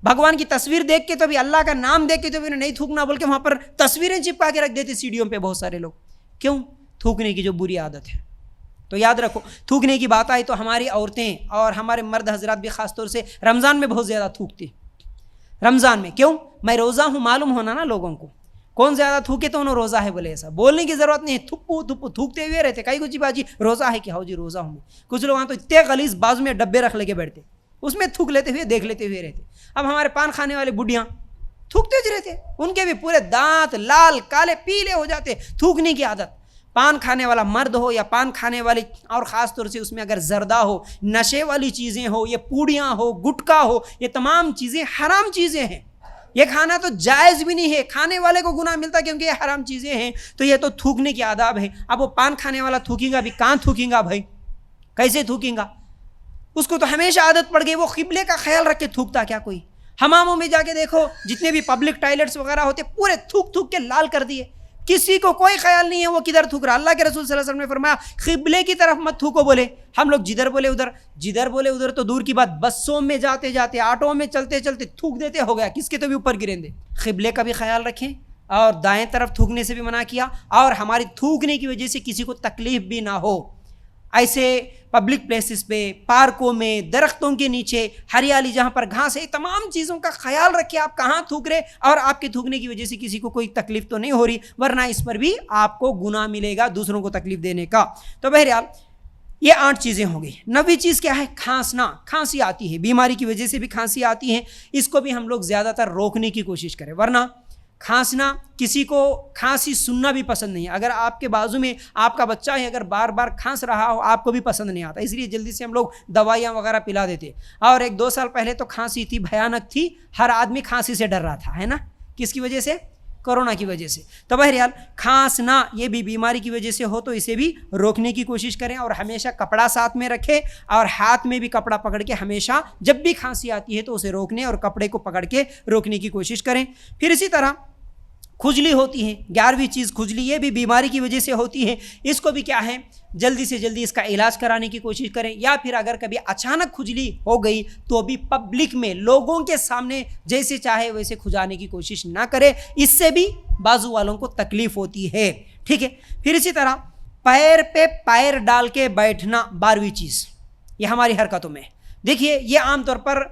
بھگوان کی تصویر دیکھ کے تو بھی, اللہ کا نام دیکھ کے تو بھی انہیں نہیں تھوکنا, بول کے وہاں پر تصویریں چپکا کے رکھ دیتے سیڑھیوں پہ بہت سارے لوگ. کیوں؟ تھوکنے کی جو بری عادت ہے. تو یاد رکھو, تھوکنے کی بات آئی تو ہماری عورتیں اور ہمارے مرد حضرات بھی خاص طور سے رمضان میں بہت زیادہ تھوکتے. رمضان میں کیوں؟ میں روزہ ہوں, معلوم ہونا نا لوگوں کو, کون زیادہ تھوکے تو انہوں روزہ ہے بولے. ایسا بولنے کی ضرورت نہیں ہے, تھپو تھپو تھوکتے ہوئے رہتے. کئی کچھ باجی روزہ ہے کہ ہاؤ جی روزہ ہوں. کچھ لوگ تو اتنے غلیظ بازو میں ڈبے رکھ لے کے بیٹھتے, اس میں تھوک لیتے ہوئے دیکھ لیتے ہوئے رہتے. اب ہمارے پان کھانے والے بڈھیاں تھوکتے ہی رہتے, ان کے بھی پورے دانت لال کالے پیلے ہو جاتے, تھوکنے کی عادت. پان کھانے والا مرد ہو یا پان کھانے والی, اور خاص طور سے اس میں اگر زردہ ہو, نشے والی چیزیں ہو, یہ پوڑیاں ہو, گٹکا ہو, یہ تمام چیزیں حرام چیزیں ہیں. یہ کھانا تو جائز بھی نہیں ہے, کھانے والے کو گناہ ملتا کیونکہ یہ حرام چیزیں ہیں. تو یہ تو تھوکنے کی آداب ہے. اب وہ پان کھانے والا تھوکیں گا بھی, کہاں تھوکیں گا بھائی, کیسے تھوکیں گا؟ اس کو تو ہمیشہ عادت پڑ گئی, وہ قبلے کا خیال رکھ کے تھوکتا کیا کوئی؟ حماموں میں جا کے دیکھو, جتنے بھی پبلک ٹوائلٹس وغیرہ ہوتے, پورے تھوک تھوک کے لال کر دیے. کسی کو کوئی خیال نہیں ہے وہ کدھر تھوک رہا. اللہ کے رسول صلی اللہ علیہ وسلم نے فرمایا قبلے کی طرف مت تھوکو. بولے ہم لوگ جدھر بولے ادھر تو دور کی بات, بسوں میں جاتے جاتے, آٹو میں چلتے چلتے تھوک دیتے, ہو گیا کس کے تو بھی اوپر گریں دے. قبلے کا بھی خیال رکھیں, اور دائیں طرف تھوکنے سے بھی منع کیا, اور ہماری تھوکنے کی وجہ سے کسی کو تکلیف بھی نہ ہو. ایسے پبلک پلیسز پہ, پارکوں میں, درختوں کے نیچے, ہریالی جہاں پر گھاس ہے, تمام چیزوں کا خیال رکھیں. آپ کہاں تھوک رہے, اور آپ کے تھوکنے کی وجہ سے کسی کو کوئی تکلیف تو نہیں ہو رہی, ورنہ اس پر بھی آپ کو گناہ ملے گا دوسروں کو تکلیف دینے کا. تو بہرحال یہ 8 چیزیں ہو گئی. 9ویں چیز کیا ہے؟ کھانسنا. کھانسی آتی ہے, بیماری کی وجہ سے بھی کھانسی آتی ہے. اس کو بھی ہم لوگ زیادہ تر روکنے کی کوشش کریں, ورنہ کھانسنا, کسی کو کھانسی سننا بھی پسند نہیں ہے. اگر آپ کے بازو میں آپ کا بچہ ہے, اگر بار بار کھانس رہا ہو, آپ کو بھی پسند نہیں آتا. اس لیے جلدی سے ہم لوگ دوائیاں وغیرہ پلا دیتے. اور 1-2 سال پہلے تو کھانسی اتنی بھیانک تھی, ہر آدمی کھانسی سے ڈر رہا تھا, ہے نا. کس کی وجہ سے؟ کورونا کی وجہ سے. تو بہرحال کھانسنا یہ بھی بیماری کی وجہ سے ہو تو اسے بھی روکنے کی کوشش کریں, اور ہمیشہ کپڑا ساتھ میں رکھیں اور ہاتھ میں بھی کپڑا پکڑ کے ہمیشہ جب بھی کھانسی آتی ہے تو اسے روکنے اور کپڑے کو پکڑ کے روکنے کی کوشش کریں. پھر اسی طرح کھجلی ہوتی ہے, 11ویں چیز کھجلی, یہ بھی بیماری کی وجہ سے ہوتی ہے. اس کو بھی کیا ہے, جلدی سے جلدی اس کا علاج کرانے کی کوشش کریں, یا پھر اگر کبھی اچانک کھجلی ہو گئی تو ابھی پبلک میں لوگوں کے سامنے جیسے چاہے ویسے کھجانے کی کوشش نہ کرے, اس سے بھی بازو والوں کو تکلیف ہوتی ہے. ٹھیک ہے. پھر اسی طرح پیر پہ پیر ڈال کے بیٹھنا, 12ویں چیز, یہ ہماری حرکتوں میں. دیکھیے یہ عام طور پر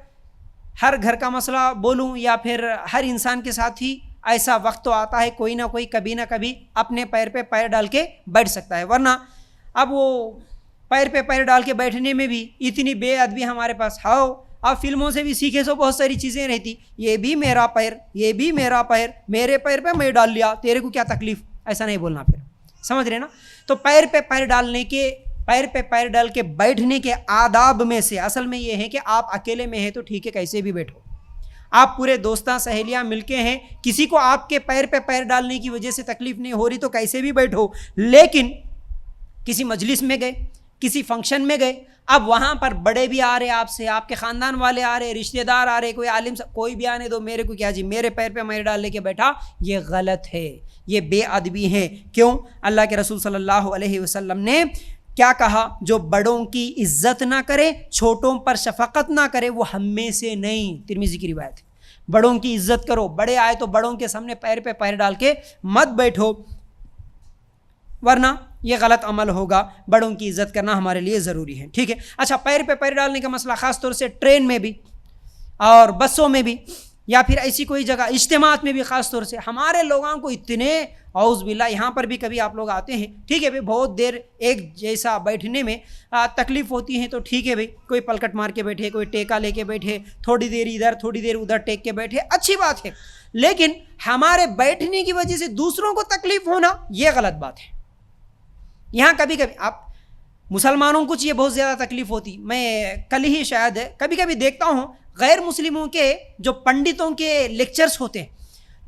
ہر گھر کا مسئلہ بولوں یا پھر ہر انسان کے ساتھ ہی ایسا وقت تو آتا ہے, کوئی نہ کوئی کبھی نہ کبھی اپنے پیر پہ پیر ڈال کے بیٹھ سکتا ہے, ورنہ اب وہ پیر پہ پیر ڈال کے بیٹھنے میں بھی اتنی بے ادبی ہمارے پاس ہاؤ. آپ فلموں سے بھی سیکھے سو بہت ساری چیزیں رہتی, یہ بھی میرا پیر, یہ بھی میرا پیر, میرے پیر پہ میں ڈال لیا, تیرے کو کیا تکلیف, ایسا نہیں بولنا. پھر سمجھ رہے نا. تو پیر پہ پیر ڈالنے کے, پیر پہ پیر ڈال کے بیٹھنے کے آداب میں سے اصل میں یہ ہے کہ آپ اکیلے میں ہیں تو ٹھیک ہے کیسے بھی بیٹھو, آپ پورے دوستاں سہیلیاں مل کے ہیں, کسی کو آپ کے پیر پہ پیر ڈالنے کی وجہ سے تکلیف نہیں ہو رہی تو کیسے بھی بیٹھو. لیکن کسی مجلس میں گئے, کسی فنکشن میں گئے, اب وہاں پر بڑے بھی آ رہے آپ سے, آپ کے خاندان والے آ رہے, رشتہ دار آ رہے, کوئی عالم کوئی بھی آنے دو, میرے کو کیا جی میرے پیر پہ میں ڈال لے کے بیٹھا, یہ غلط ہے, یہ بے ادبی ہے. کیوں؟ اللہ کے رسول صلی اللہ علیہ وسلم نے کیا کہا, جو بڑوں کی عزت نہ کرے, چھوٹوں پر شفقت نہ کرے, وہ ہم میں سے نہیں. ترمذی کی روایت ہے. بڑوں کی عزت کرو, بڑے آئے تو بڑوں کے سامنے پیر پہ پیر ڈال کے مت بیٹھو, ورنہ یہ غلط عمل ہوگا. بڑوں کی عزت کرنا ہمارے لیے ضروری ہے. ٹھیک ہے. اچھا, پیر پہ پیر ڈالنے کا مسئلہ خاص طور سے ٹرین میں بھی اور بسوں میں بھی, یا پھر ایسی کوئی جگہ اجتماعات میں بھی خاص طور سے ہمارے لوگوں کو اتنے اعوذ باللہ, یہاں پر بھی کبھی آپ لوگ آتے ہیں, ٹھیک ہے بھائی, بہت دیر ایک جیسا بیٹھنے میں تکلیف ہوتی ہے, تو ٹھیک ہے بھائی, کوئی پلکٹ مار کے بیٹھے, کوئی ٹیکا لے کے بیٹھے, تھوڑی دیر ادھر تھوڑی دیر ادھر ٹیک کے بیٹھے, اچھی بات ہے. لیکن ہمارے بیٹھنے کی وجہ سے دوسروں کو تکلیف ہونا یہ غلط بات ہے. یہاں کبھی کبھی آپ مسلمانوں کو یہ بہت زیادہ تکلیف ہوتی, میں کل ہی شاید کبھی کبھی دیکھتا ہوں غیر مسلموں کے جو پنڈتوں کے لیکچرز ہوتے ہیں,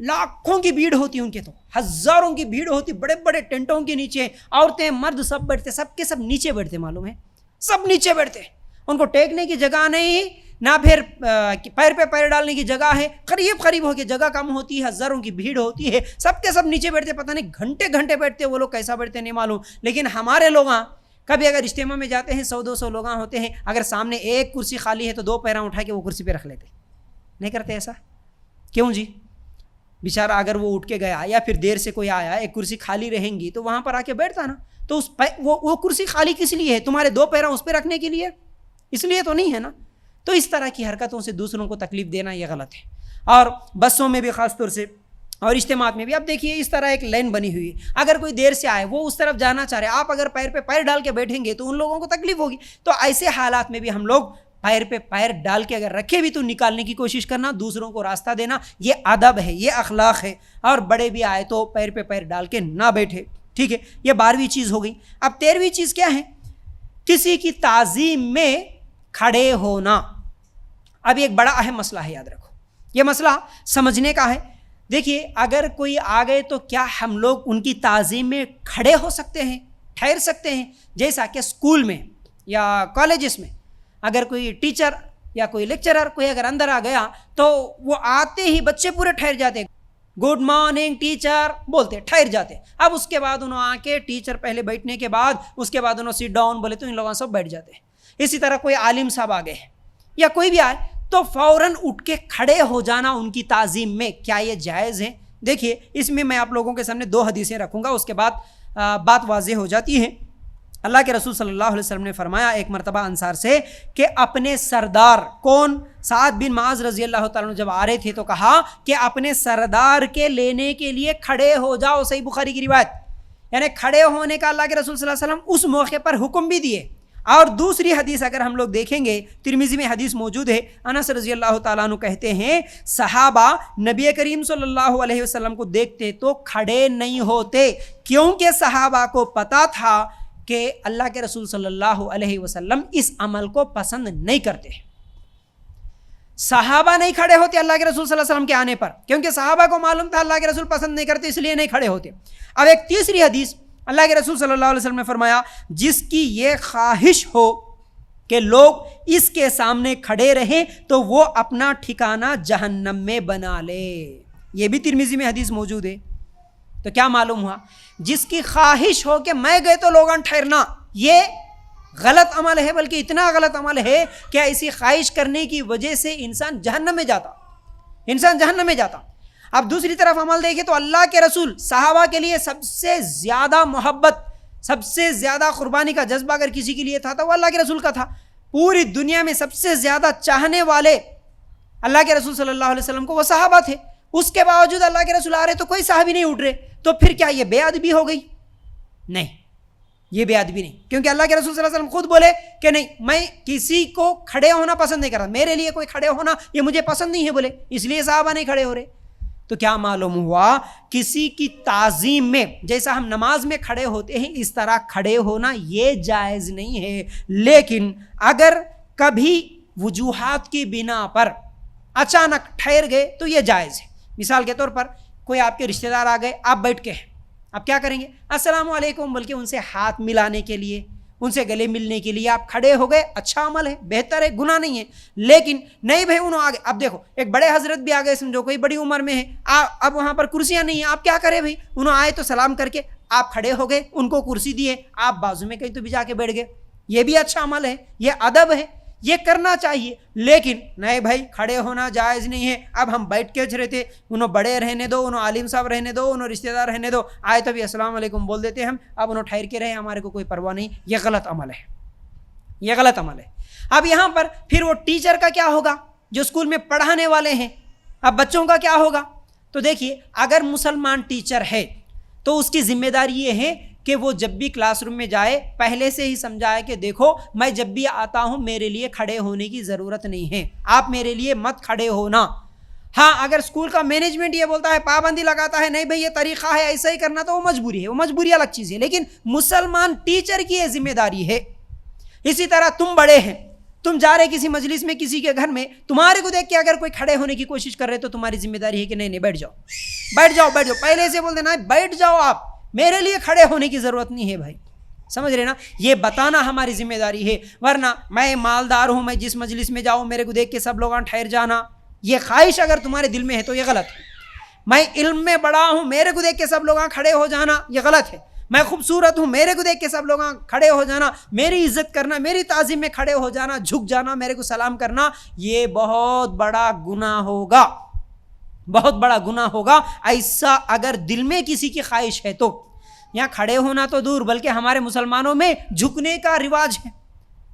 لاکھوں کی بھیڑ ہوتی ہے ان کے, تو ہزاروں کی بھیڑ ہوتی, بڑے بڑے ٹینٹوں کے نیچے, عورتیں مرد سب بیٹھتے, سب کے سب نیچے بیٹھتے, معلوم ہے, سب نیچے بیٹھتے, ان کو ٹیکنے کی جگہ نہیں, نہ پھر پیر پہ پیر ڈالنے کی جگہ ہے, قریب قریب ہو کے جگہ کم ہوتی ہے, ہزاروں کی بھیڑ ہوتی ہے, سب کے سب نیچے بیٹھتے, پتہ نہیں گھنٹے گھنٹے بیٹھتے, وہ لوگ کیسا بیٹھتے نہیں معلوم. لیکن ہمارے لوگ کبھی اگر اجتماع میں جاتے ہیں, 100-200 لوگ ہوتے ہیں, اگر سامنے ایک کرسی خالی ہے تو 2 پیراں اٹھا کے وہ کرسی پہ رکھ لیتے, نہیں کرتے ایسا. کیوں جی؟ بیچارہ اگر وہ اٹھ کے گیا یا پھر دیر سے کوئی آیا, ایک کرسی خالی رہیں گی تو وہاں پر آ کے بیٹھتا نا, تو اس وہ کرسی خالی کس لیے ہے, تمہارے 2 پیراں اس پہ رکھنے کے لیے, اس لیے تو نہیں ہے نا. تو اس طرح کی حرکتوں سے دوسروں کو تکلیف دینا یہ غلط ہے. اور بسوں میں بھی خاص طور سے اور اجتماعات میں بھی, اب دیکھیے اس طرح ایک لائن بنی ہوئی ہے, اگر کوئی دیر سے آئے, وہ اس طرف جانا چاہ رہے, آپ اگر پیر پہ پیر ڈال کے بیٹھیں گے تو ان لوگوں کو تکلیف ہوگی. تو ایسے حالات میں بھی ہم لوگ پیر پہ پیر ڈال کے اگر رکھے بھی تو نکالنے کی کوشش کرنا, دوسروں کو راستہ دینا, یہ ادب ہے, یہ اخلاق ہے. اور بڑے بھی آئے تو پیر پہ پیر ڈال کے نہ بیٹھے. ٹھیک ہے, یہ 12ویں چیز ہو گئی. اب 13ویں چیز کیا ہے, کسی کی تعظیم میں کھڑے ہونا. اب ایک بڑا اہم مسئلہ ہے, یاد رکھو, یہ مسئلہ سمجھنے کا ہے. دیکھیے اگر کوئی آ گئے تو کیا ہم لوگ ان کی تعظیم میں کھڑے ہو سکتے ہیں, ٹھہر سکتے ہیں؟ جیسا کہ اسکول میں یا کالجز میں اگر کوئی ٹیچر یا کوئی لیکچرر کوئی اگر اندر آ گیا تو وہ آتے ہی بچے پورے ٹھہر جاتے, گڈ مارننگ ٹیچر بولتے, ٹھہر جاتے. اب اس کے بعد انہوں آ کے ٹیچر پہلے بیٹھنے کے بعد اس کے بعد انہوں سیٹ ڈاؤن بولے تو ان لوگوں سب بیٹھ جاتے. اسی طرح کوئی عالم صاحب آ گئے یا کوئی بھی آئے تو فوراً اٹھ کے کھڑے ہو جانا ان کی تعظیم میں, کیا یہ جائز ہے؟ دیکھیے اس میں آپ لوگوں کے سامنے 2 حدیثیں رکھوں گا, اس کے بعد بات واضح ہو جاتی ہے. اللہ کے رسول صلی اللہ علیہ وسلم نے فرمایا ایک مرتبہ انصار سے کہ اپنے سردار, کون؟ سعد بن معاذ رضی اللہ تعالیٰ عنہ جب آ رہے تھے تو کہا کہ اپنے سردار کے لینے کے لیے کھڑے ہو جاؤ. صحیح بخاری کی روایت, یعنی کھڑے ہونے کا اللہ کے رسول صلی اللہ علیہ وسلم اس موقع پر حکم بھی دیے. اور دوسری حدیث اگر ہم لوگ دیکھیں گے, ترمذی میں حدیث موجود ہے, انس رضی اللہ تعالیٰ عنہ کہتے ہیں صحابہ نبی کریم صلی اللہ علیہ وسلم کو دیکھتے تو کھڑے نہیں ہوتے, کیونکہ صحابہ کو پتا تھا کہ اللہ کے رسول صلی اللہ علیہ وسلم اس عمل کو پسند نہیں کرتے. صحابہ نہیں کھڑے ہوتے اللہ کے رسول صلی اللہ علیہ وسلم کے آنے پر، کیونکہ صحابہ کو معلوم تھا اللہ کے رسول پسند نہیں کرتے، اس لیے نہیں کھڑے ہوتے۔ اب ایک تیسری حدیث اللہ کے رسول صلی اللہ علیہ وسلم نے فرمایا، جس کی یہ خواہش ہو کہ لوگ اس کے سامنے کھڑے رہیں تو وہ اپنا ٹھکانہ جہنم میں بنا لے۔ یہ بھی ترمذی میں حدیث موجود ہے۔ تو کیا معلوم ہوا؟ جس کی خواہش ہو کہ میں گئے تو لوگاں ٹھہرنا، یہ غلط عمل ہے، بلکہ اتنا غلط عمل ہے کہ ایسی خواہش کرنے کی وجہ سے انسان جہنم میں جاتا۔ اب دوسری طرف عمل دیکھیں تو اللہ کے رسول صحابہ کے لیے سب سے زیادہ محبت، سب سے زیادہ قربانی کا جذبہ اگر کسی کے لیے تھا تو وہ اللہ کے رسول کا تھا۔ پوری دنیا میں سب سے زیادہ چاہنے والے اللہ کے رسول صلی اللہ علیہ وسلم کو وہ صحابہ تھے۔ اس کے باوجود اللہ کے رسول آ رہے تو کوئی صحابی نہیں اٹھ رہے، تو پھر کیا یہ بے ادبی ہو گئی؟ نہیں، یہ بے ادبی نہیں، کیونکہ اللہ کے رسول صلی اللہ علیہ وسلم خود بولے کہ نہیں، میں کسی کو کھڑے ہونا پسند نہیں کرتا، میرے لیے کوئی کھڑے ہونا یہ مجھے پسند نہیں ہے، بولے اس لیے صحابہ نہیں کھڑے ہو رہے۔ تو کیا معلوم ہوا؟ کسی کی تعظیم میں جیسا ہم نماز میں کھڑے ہوتے ہیں اس طرح کھڑے ہونا یہ جائز نہیں ہے، لیکن اگر کبھی وجوہات کی بنا پر اچانک ٹھہر گئے تو یہ جائز ہے۔ مثال کے طور پر کوئی آپ کے رشتہ دار آ گئے، آپ بیٹھ کے ہیں، آپ کیا کریں گے؟ السلام علیکم بلکہ ان سے ہاتھ ملانے کے لیے، ان سے گلے ملنے کے لیے آپ کھڑے ہو گئے، اچھا عمل ہے، بہتر ہے، گناہ نہیں ہے۔ لیکن نہیں بھائی انہوں آگے، اب دیکھو ایک بڑے حضرت بھی آ گئے، سمجھو کوئی بڑی عمر میں ہے، اب وہاں پر کرسیاں نہیں ہیں، آپ کیا کریں بھائی؟ انہوں آئے تو سلام کر کے آپ کھڑے ہو گئے، ان کو کرسی دیے، آپ بازو میں کہیں تو بھی جا کے بیٹھ گئے، یہ بھی اچھا عمل ہے، یہ ادب ہے، یہ کرنا چاہیے۔ لیکن نہیں بھائی کھڑے ہونا جائز نہیں ہے، اب ہم بیٹھ کے رہے تھے، انہوں بڑے رہنے دو، انہوں عالم صاحب رہنے دو، انہوں رشتہ دار رہنے دو، آئے تو بھی السلام علیکم بول دیتے ہم، اب انہوں ٹھہر کے رہے، ہمارے کو کوئی پرواہ نہیں، یہ غلط عمل ہے، یہ غلط عمل ہے۔ اب یہاں پر پھر وہ ٹیچر کا کیا ہوگا جو اسکول میں پڑھانے والے ہیں؟ اب بچوں کا کیا ہوگا؟ تو دیکھیے اگر مسلمان ٹیچر ہے تو اس کی ذمہ داری یہ ہے کہ وہ جب بھی کلاس روم میں جائے پہلے سے ہی سمجھائے کہ دیکھو میں جب بھی آتا ہوں میرے لیے کھڑے ہونے کی ضرورت نہیں ہے، آپ میرے لیے مت کھڑے ہونا۔ ہاں اگر اسکول کا مینجمنٹ یہ بولتا ہے، پابندی لگاتا ہے، نہیں بھئی یہ طریقہ ہے ایسا ہی کرنا، تو وہ مجبوری ہے، وہ مجبوری الگ چیز ہے، لیکن مسلمان ٹیچر کی یہ ذمہ داری ہے۔ اسی طرح تم بڑے ہیں، تم جا رہے کسی مجلس میں، کسی کے گھر میں، تمہارے کو دیکھ کے اگر کوئی کھڑے ہونے کی کوشش کر رہے تو تمہاری ذمہ داری ہے کہ نہیں بیٹھ جاؤ، بیٹھ جاؤ، بیٹھ جاؤ، پہلے سے بول دینا بیٹھ جاؤ، آپ میرے لیے کھڑے ہونے کی ضرورت نہیں ہے بھائی، سمجھ رہے نا؟ یہ بتانا ہماری ذمہ داری ہے، ورنہ میں مالدار ہوں، میں جس مجلس میں جاؤں میرے کو دیکھ کے سب لوگ ٹھہر جانا، یہ خواہش اگر تمہارے دل میں ہے تو یہ غلط ہے۔ میں علم میں بڑا ہوں، میرے کو دیکھ کے سب لوگ کھڑے ہو جانا، یہ غلط ہے۔ میں خوبصورت ہوں، میرے کو دیکھ کے سب لوگ کھڑے ہو جانا، میری عزت کرنا، میری تعظیم میں کھڑے ہو جانا، جھک جانا، میرے کو سلام کرنا، یہ بہت بڑا گناہ ہوگا، بہت بڑا گناہ ہوگا۔ ایسا اگر دل میں کسی کی خواہش ہے تو یہاں کھڑے ہونا تو دور، بلکہ ہمارے مسلمانوں میں جھکنے کا رواج ہے،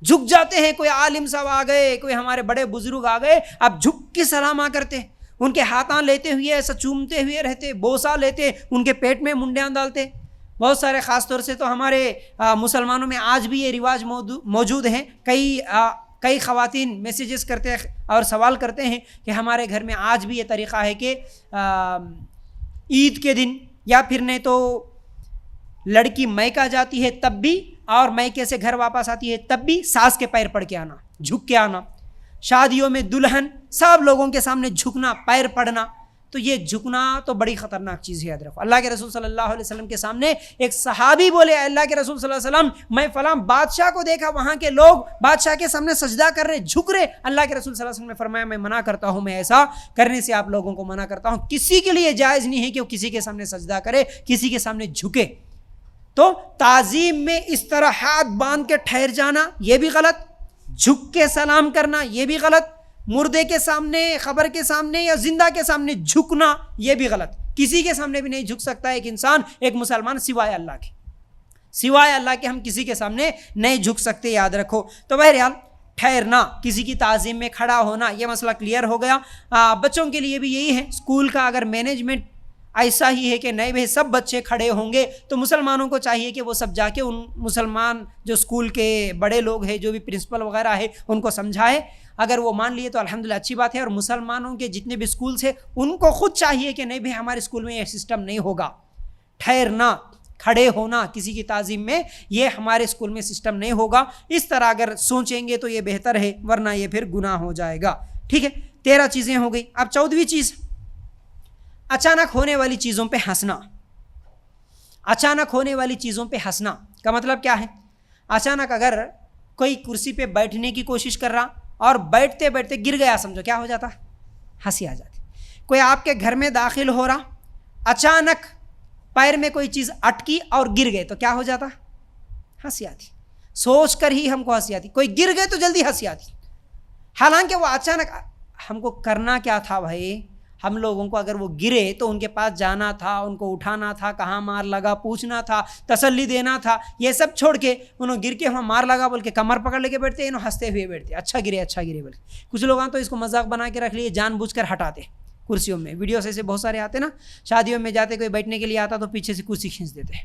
جھک جاتے ہیں، کوئی عالم صاحب آ گئے، کوئی ہمارے بڑے بزرگ آ گئے، اب جھک کے سلام کرتے ہیں، ان کے ہاتھاں لیتے ہوئے ایسا چومتے ہوئے رہتے، بوسا لیتے، ان کے پیٹ میں منڈیاں ڈالتے۔ بہت سارے خاص طور سے تو ہمارے مسلمانوں میں آج بھی یہ رواج موجود ہیں۔ کئی خواتین میسیجز کرتے ہیں اور سوال کرتے ہیں کہ ہمارے گھر میں آج بھی یہ طریقہ ہے کہ عید کے دن یا پھر نہیں تو لڑکی میکہ جاتی ہے تب بھی، اور میکے سے گھر واپس آتی ہے تب بھی ساس کے پیر پڑ کے آنا، جھک کے آنا، شادیوں میں دلہن سب لوگوں کے سامنے جھکنا، پیر پڑنا، تو یہ جھکنا تو بڑی خطرناک چیز ہے، یاد رکھو۔ اللہ کے رسول صلی اللہ علیہ وسلم کے سامنے ایک صحابی بولے، اللہ کے رسول صلی اللہ علیہ وسلم میں فلاں بادشاہ کو دیکھا، وہاں کے لوگ بادشاہ کے سامنے سجدہ کر رہے، جھک رہے۔ اللہ کے رسول صلی اللہ علیہ وسلم نے فرمایا میں منع کرتا ہوں، میں ایسا کرنے سے آپ لوگوں کو منع کرتا ہوں۔ کسی کے لیے جائز نہیں ہے کہ وہ کسی کے سامنے سجدہ کرے، کسی کے سامنے جھکے۔ تو تعظیم میں اس طرح ہاتھ باندھ کے ٹھہر جانا یہ بھی غلط، جھک کے سلام کرنا یہ بھی غلط، مردے کے سامنے، قبر کے سامنے یا زندہ کے سامنے جھکنا یہ بھی غلط۔ کسی کے سامنے بھی نہیں جھک سکتا ایک انسان، ایک مسلمان، سوائے اللہ کے، سوائے اللہ کے ہم کسی کے سامنے نہیں جھک سکتے، یاد رکھو۔ تو بہرحال ٹھہرنا، کسی کی تعظیم میں کھڑا ہونا، یہ مسئلہ کلیئر ہو گیا۔ بچوں کے لیے بھی یہی ہے، اسکول کا اگر مینجمنٹ ایسا ہی ہے کہ نہیں بھائی سب بچے کھڑے ہوں گے تو مسلمانوں کو چاہیے کہ وہ سب جا کے ان مسلمان جو اسکول کے بڑے لوگ ہیں، جو بھی پرنسپل وغیرہ ہے، ان کو سمجھائے۔ اگر وہ مان لیے تو الحمدللہ اچھی بات ہے، اور مسلمانوں کے جتنے بھی اسکولس ہیں ان کو خود چاہیے کہ نہیں بھائی ہمارے اسکول میں یہ سسٹم نہیں ہوگا، ٹھہرنا، کھڑے ہونا کسی کی تعظیم میں، یہ ہمارے اسکول میں سسٹم نہیں ہوگا۔ اس طرح اگر سوچیں گے تو یہ بہتر ہے، ورنہ یہ پھر گناہ ہو جائے گا۔ ٹھیک ہے، 13 چیزیں ہو گئی. اب 14ویں چیز، اچانک ہونے والی چیزوں پہ ہنسنا. اچانک ہونے والی چیزوں پہ ہنسنا کا مطلب کیا ہے؟ اچانک اگر کوئی کرسی پہ بیٹھنے کی کوشش کر رہا اور بیٹھتے بیٹھتے گر گیا، سمجھو کیا ہو جاتا؟ ہنسی آ جاتی. کوئی آپ کے گھر میں داخل ہو رہا، اچانک پیر میں کوئی چیز اٹکی اور گر گئے تو کیا ہو جاتا؟ ہنسی آتی. سوچ کر ہی ہم کو ہنسی آتی. کوئی گر گئے تو جلدی ہنسی آتی، حالانکہ وہ اچانک. ہم کو کرنا کیا تھا بھائی؟ ہم لوگوں کو اگر وہ گرے تو ان کے پاس جانا تھا، ان کو اٹھانا تھا، کہاں مار لگا پوچھنا تھا، تسلی دینا تھا. یہ سب چھوڑ کے انہوں گر کے ہم مار لگا بول کے کمر پکڑ لے کے بیٹھتے، انہوں ہنستے ہوئے بیٹھتے، اچھا گرے بول کے. کچھ لوگ تو اس کو مذاق بنا کے رکھ لیے، جان بوجھ کر ہٹاتے کرسیوں میں. ویڈیوز ایسے بہت سارے آتے نا، شادیوں میں جاتے کوئی بیٹھنے کے لیے آتا تو پیچھے سے کرسی کھینچ دیتے ہیں،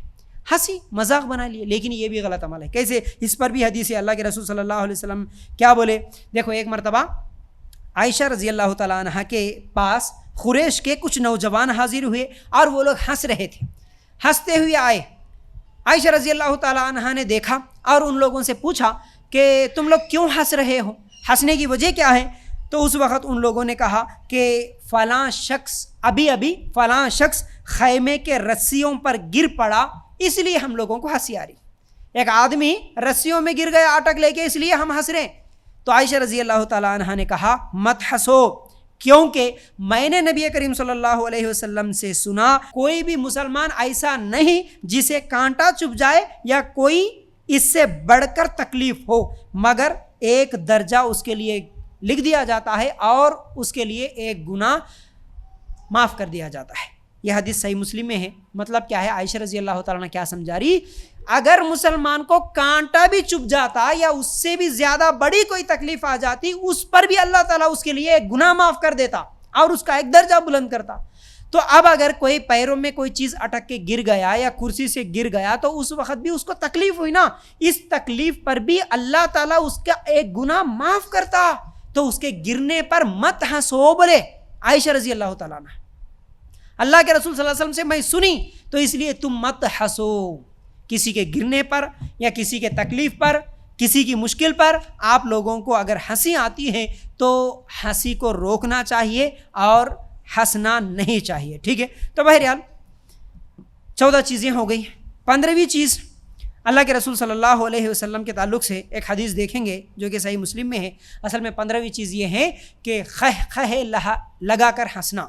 ہنسی مذاق بنا لیے. لیکن یہ بھی غلط عمل ہے. کیسے؟ اس پر بھی حدیث ہے، اللہ کے رسول صلی اللہ علیہ وسلم کیا بولے؟ دیکھو، ایک مرتبہ عائشہ رضی اللہ تعالیٰ عنہ کے پاس قریش کے کچھ نوجوان حاضر ہوئے اور وہ لوگ ہنس رہے تھے. ہنستے ہوئے آئے. عائشہ رضی اللہ تعالیٰ عنہ نے دیکھا اور ان لوگوں سے پوچھا کہ تم لوگ کیوں ہنس رہے ہو؟ ہنسنے کی وجہ کیا ہے؟ تو اس وقت ان لوگوں نے کہا کہ فلاں شخص ابھی فلاں شخص خیمے کے رسیوں پر گر پڑا، اس لیے ہم لوگوں کو ہنسی آ رہی. ایک آدمی رسیوں میں گر گیا اٹک لے کے، اس لیے ہم ہنس رہے ہیں. تو عائشہ رضی اللہ تعالیٰ عنہ نے کہا مت ہنسو، کیونکہ میں نے نبی کریم صلی اللہ علیہ وسلم سے سنا کوئی بھی مسلمان ایسا نہیں جسے کانٹا چبھ جائے یا کوئی اس سے بڑھ کر تکلیف ہو، مگر ایک درجہ اس کے لیے لکھ دیا جاتا ہے اور اس کے لیے ایک گناہ معاف کر دیا جاتا ہے. یہ حدیث صحیح مسلم میں ہے. مطلب کیا ہے؟ عائشہ رضی اللہ تعالیٰ نے کیا سمجھا رہی؟ اگر مسلمان کو کانٹا بھی چبھ جاتا یا اس سے بھی زیادہ بڑی کوئی تکلیف آ جاتی، اس پر بھی اللہ تعالیٰ اس کے لیے ایک گناہ معاف کر دیتا اور اس کا ایک درجہ بلند کرتا. تو اب اگر کوئی پیروں میں کوئی چیز اٹک کے گر گیا یا کرسی سے گر گیا تو اس وقت بھی اس کو تکلیف ہوئی نا، اس تکلیف پر بھی اللہ تعالیٰ اس کا ایک گناہ معاف کرتا. تو اس کے گرنے پر مت ہنسو بولے عائشہ رضی اللہ تعالیٰ عنہ. اللہ کے رسول صلی اللہ علیہ وسلم سے میں سنی تو اس لیے تم مت ہنسو. کسی کے گرنے پر یا کسی کے تکلیف پر، کسی کی مشکل پر آپ لوگوں کو اگر ہنسی آتی ہے تو ہنسی کو روکنا چاہیے اور ہنسنا نہیں چاہیے. ٹھیک ہے؟ تو بہرحال 14 چیزیں ہو گئی. 15ویں چیز اللہ کے رسول صلی اللہ علیہ وسلم کے تعلق سے ایک حدیث دیکھیں گے جو کہ صحیح مسلم میں ہے. اصل میں 15ویں چیز یہ ہے کہ قہقہے لگا کر ہنسنا.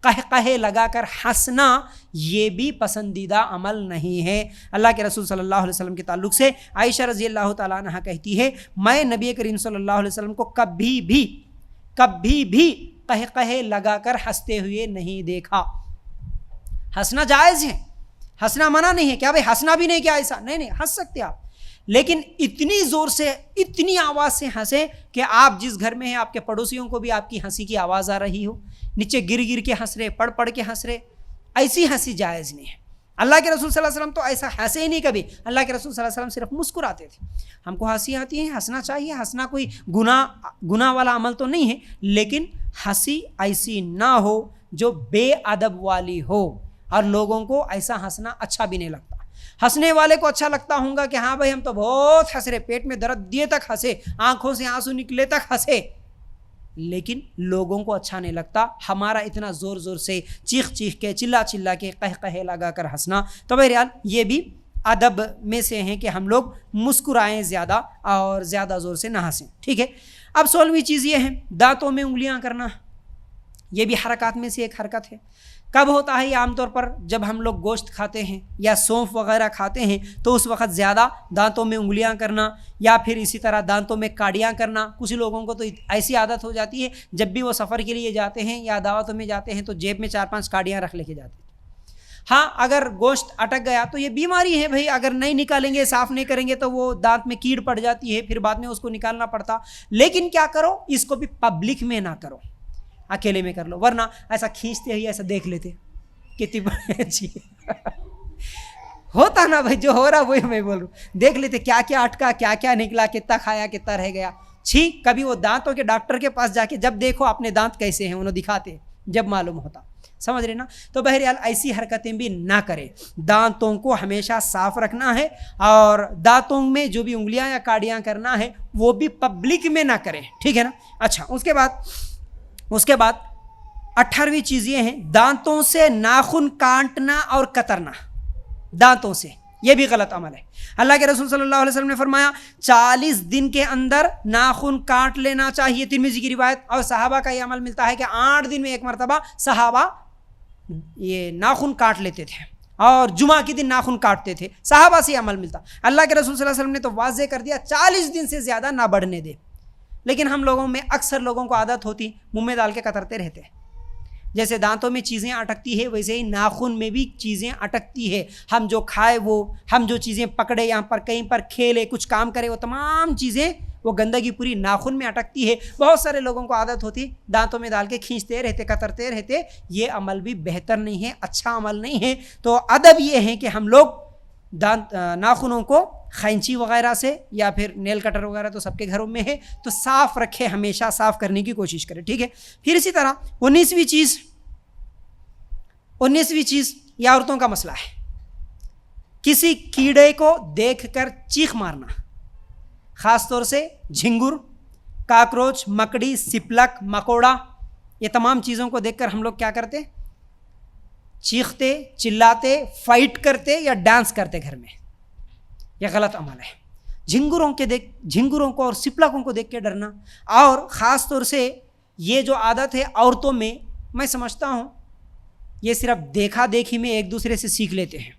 قہقہے لگا کر ہنسنا یہ بھی پسندیدہ عمل نہیں ہے. اللہ کے رسول صلی اللہ علیہ وسلم کے تعلق سے عائشہ رضی اللہ تعالیٰ عنہ کہتی ہے میں نبی کریم صلی اللہ علیہ وسلم کو کبھی بھی قہقہے لگا کر ہنستے ہوئے نہیں دیکھا. ہنسنا جائز ہے، ہنسنا منع نہیں ہے. کیا بھائی ہنسنا بھی نہیں کیا ایسا؟ نہیں، ہنس سکتے آپ، لیکن اتنی زور سے اتنی آواز سے ہنسیں کہ آپ جس گھر میں ہیں آپ کے پڑوسیوں کو بھی آپ کی ہنسی کی آواز آ رہی ہو، نیچے گر کے ہنس رہے، پڑھ کے ہنس رہے. ایسی ہنسی جائز نہیں ہے. اللہ کے رسول صلی اللہ علیہ وسلم تو ایسا ہنسے ہی نہیں کبھی. اللہ کے رسول صلی اللہ علیہ وسلم صرف مسکراتے تھے. ہم کو ہنسی آتی ہے، ہنسنا چاہیے. ہنسنا کوئی گناہ والا عمل تو نہیں ہے، لیکن ہنسی ایسی نہ ہو جو بے ادب والی ہو اور لوگوں کو ایسا ہنسنا اچھا بھی نہیں لگتا. ہنسنے والے کو اچھا لگتا ہوں گا کہ ہاں بھائی ہم تو بہت ہنس رہے، پیٹ میں درد دیے تک ہنسے، آنکھوں سے آنسو نکلے تک ہنسے، لیکن لوگوں کو اچھا نہیں لگتا ہمارا اتنا زور سے چیخ کے چلا کے قہقہے لگا کر ہنسنا. تو بہرحال یہ بھی ادب میں سے ہیں کہ ہم لوگ مسکرائیں زیادہ اور زیادہ زور سے نہ ہنسیں. ٹھیک ہے؟ اب 16ویں چیز یہ ہے دانتوں میں انگلیاں کرنا. یہ بھی حرکات میں سے ایک حرکت ہے. کب ہوتا ہے یہ؟ عام طور پر جب ہم لوگ گوشت کھاتے ہیں یا سونف وغیرہ کھاتے ہیں تو اس وقت زیادہ دانتوں میں انگلیاں کرنا یا پھر اسی طرح دانتوں میں کاڑیاں کرنا. کچھ لوگوں کو تو ایسی عادت ہو جاتی ہے جب بھی وہ سفر کے لیے جاتے ہیں یا دعوتوں میں جاتے ہیں تو جیب میں 4-5 کاڑیاں رکھ لے کے جاتے ہیں. ہاں اگر گوشت اٹک گیا تو یہ بیماری ہے بھائی، اگر نہیں نکالیں گے، صاف نہیں کریں گے تو وہ دانت میں کیڑ پڑ جاتی ہے، پھر بعد میں اس کو نکالنا پڑتا. لیکن کیا کرو، اس کو بھی پبلک میں نہ کرو، اکیلے میں کر لو، ورنہ ایسا کھینچتے ہی ایسا دیکھ لیتے کتنی جی ہوتا نا بھائی، جو ہو رہا وہی میں بول رہا ہوں. دیکھ لیتے کیا کیا اٹکا، کیا کیا نکلا، کتنا کھایا، کتنا رہ گیا. چھی، کبھی وہ دانتوں کے ڈاکٹر کے پاس جا کے جب دیکھو اپنے دانت کیسے ہیں انہوں دکھاتے جب معلوم ہوتا. سمجھ رہے نا؟ تو بہرحال ایسی حرکتیں بھی نہ کریں. دانتوں کو ہمیشہ صاف رکھنا ہے اور دانتوں میں جو بھی انگلیاں یا کاڑیاں کرنا ہے وہ بھی پبلک میں نہ کریں. ٹھیک ہے نا؟ اچھا، اس کے بعد اس کے بعد 18ویں چیز یہ ہے دانتوں سے ناخن کاٹنا اور کترنا، دانتوں سے، یہ بھی غلط عمل ہے۔ اللہ کے رسول صلی اللہ علیہ وسلم نے فرمایا 40 دن کے اندر ناخن کاٹ لینا چاہیے، ترمذی کی روایت، اور صحابہ کا یہ عمل ملتا ہے کہ 8 دن میں ایک مرتبہ صحابہ یہ ناخن کاٹ لیتے تھے اور جمعہ کے دن ناخن کاٹتے تھے، صحابہ سے یہ عمل ملتا۔ اللہ کے رسول صلی اللہ علیہ وسلم نے تو واضح کر دیا 40 دن سے زیادہ نہ بڑھنے دے، لیکن ہم لوگوں میں اکثر لوگوں کو عادت ہوتی منہ میں ڈال کے کترتے رہتے ہیں۔ جیسے دانتوں میں چیزیں اٹکتی ہے ویسے ہی ناخن میں بھی چیزیں اٹکتی ہے، ہم جو کھائے وہ، ہم جو چیزیں پکڑے، یہاں پر کہیں پر کھیلے، کچھ کام کرے، وہ تمام چیزیں، وہ گندگی پوری ناخن میں اٹکتی ہے۔ بہت سارے لوگوں کو عادت ہوتی دانتوں میں ڈال کے کھینچتے رہتے، کترتے رہتے، یہ عمل بھی بہتر نہیں ہے، اچھا عمل نہیں ہے۔ تو ادب یہ ہے کہ ہم لوگ ناخنوں کو خینچی وغیرہ سے یا پھر نیل کٹر وغیرہ تو سب کے گھروں میں ہے، تو صاف رکھے، ہمیشہ صاف کرنے کی کوشش کرے، ٹھیک ہے۔ پھر اسی طرح 19ویں چیز یہ عورتوں کا مسئلہ ہے، کسی کیڑے کو دیکھ کر چیخ مارنا، خاص طور سے جھنگر، کاکروچ، مکڑی، سپلک، مکوڑا، یہ تمام چیزوں کو دیکھ کر ہم لوگ کیا کرتے؟ چیختے، چلاتے، فائٹ کرتے یا ڈانس کرتے گھر میں، یہ غلط عمل ہے۔ جھنگروں کو اور سپلکوں کو دیکھ کے ڈرنا، اور خاص طور سے یہ جو عادت ہے عورتوں میں سمجھتا ہوں یہ صرف دیکھا دیکھی میں ایک دوسرے سے سیکھ لیتے ہیں،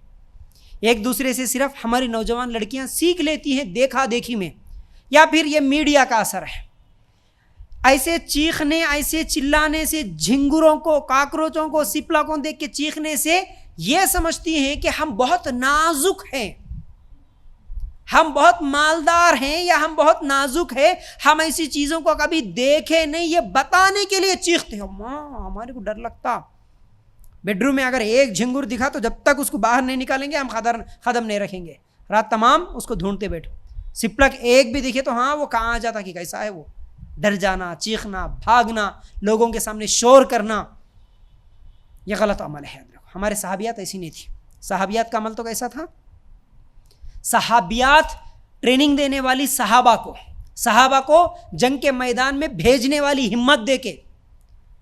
ایک دوسرے سے صرف ہماری نوجوان لڑکیاں سیکھ لیتی ہیں دیکھا دیکھی میں، یا پھر یہ میڈیا کا اثر ہے۔ ایسے چیخنے، ایسے چلانے سے، جھنگروں کو، کاکروچوں کو، سپلکوں دیکھ کے چیخنے سے یہ سمجھتی ہیں کہ ہم بہت نازک ہیں، ہم بہت مالدار ہیں، یا ہم بہت نازک ہیں، ہم ایسی چیزوں کو کبھی دیکھے نہیں، یہ بتانے کے لیے چیختے ہیں۔ ماں ہمارے کو ڈر لگتا، بیڈ روم میں اگر ایک جھنگر دکھا تو جب تک اس کو باہر نہیں نکالیں گے ہم قدم نہیں رکھیں گے، رات تمام اس کو ڈھونڈتے بیٹھو۔ سپلک ایک بھی دکھے تو ہاں وہ کہاں جاتا کہ کیسا ہے وہ، ڈر جانا، چیخنا، بھاگنا، لوگوں کے سامنے شور کرنا، یہ غلط عمل ہے۔ ہمارے صحابیات ایسی نہیں تھی۔ صحابیات کا عمل تو کیسا تھا؟ صحابیات ٹریننگ دینے والی، صحابہ کو جنگ کے میدان میں بھیجنے والی، ہمت دے کے،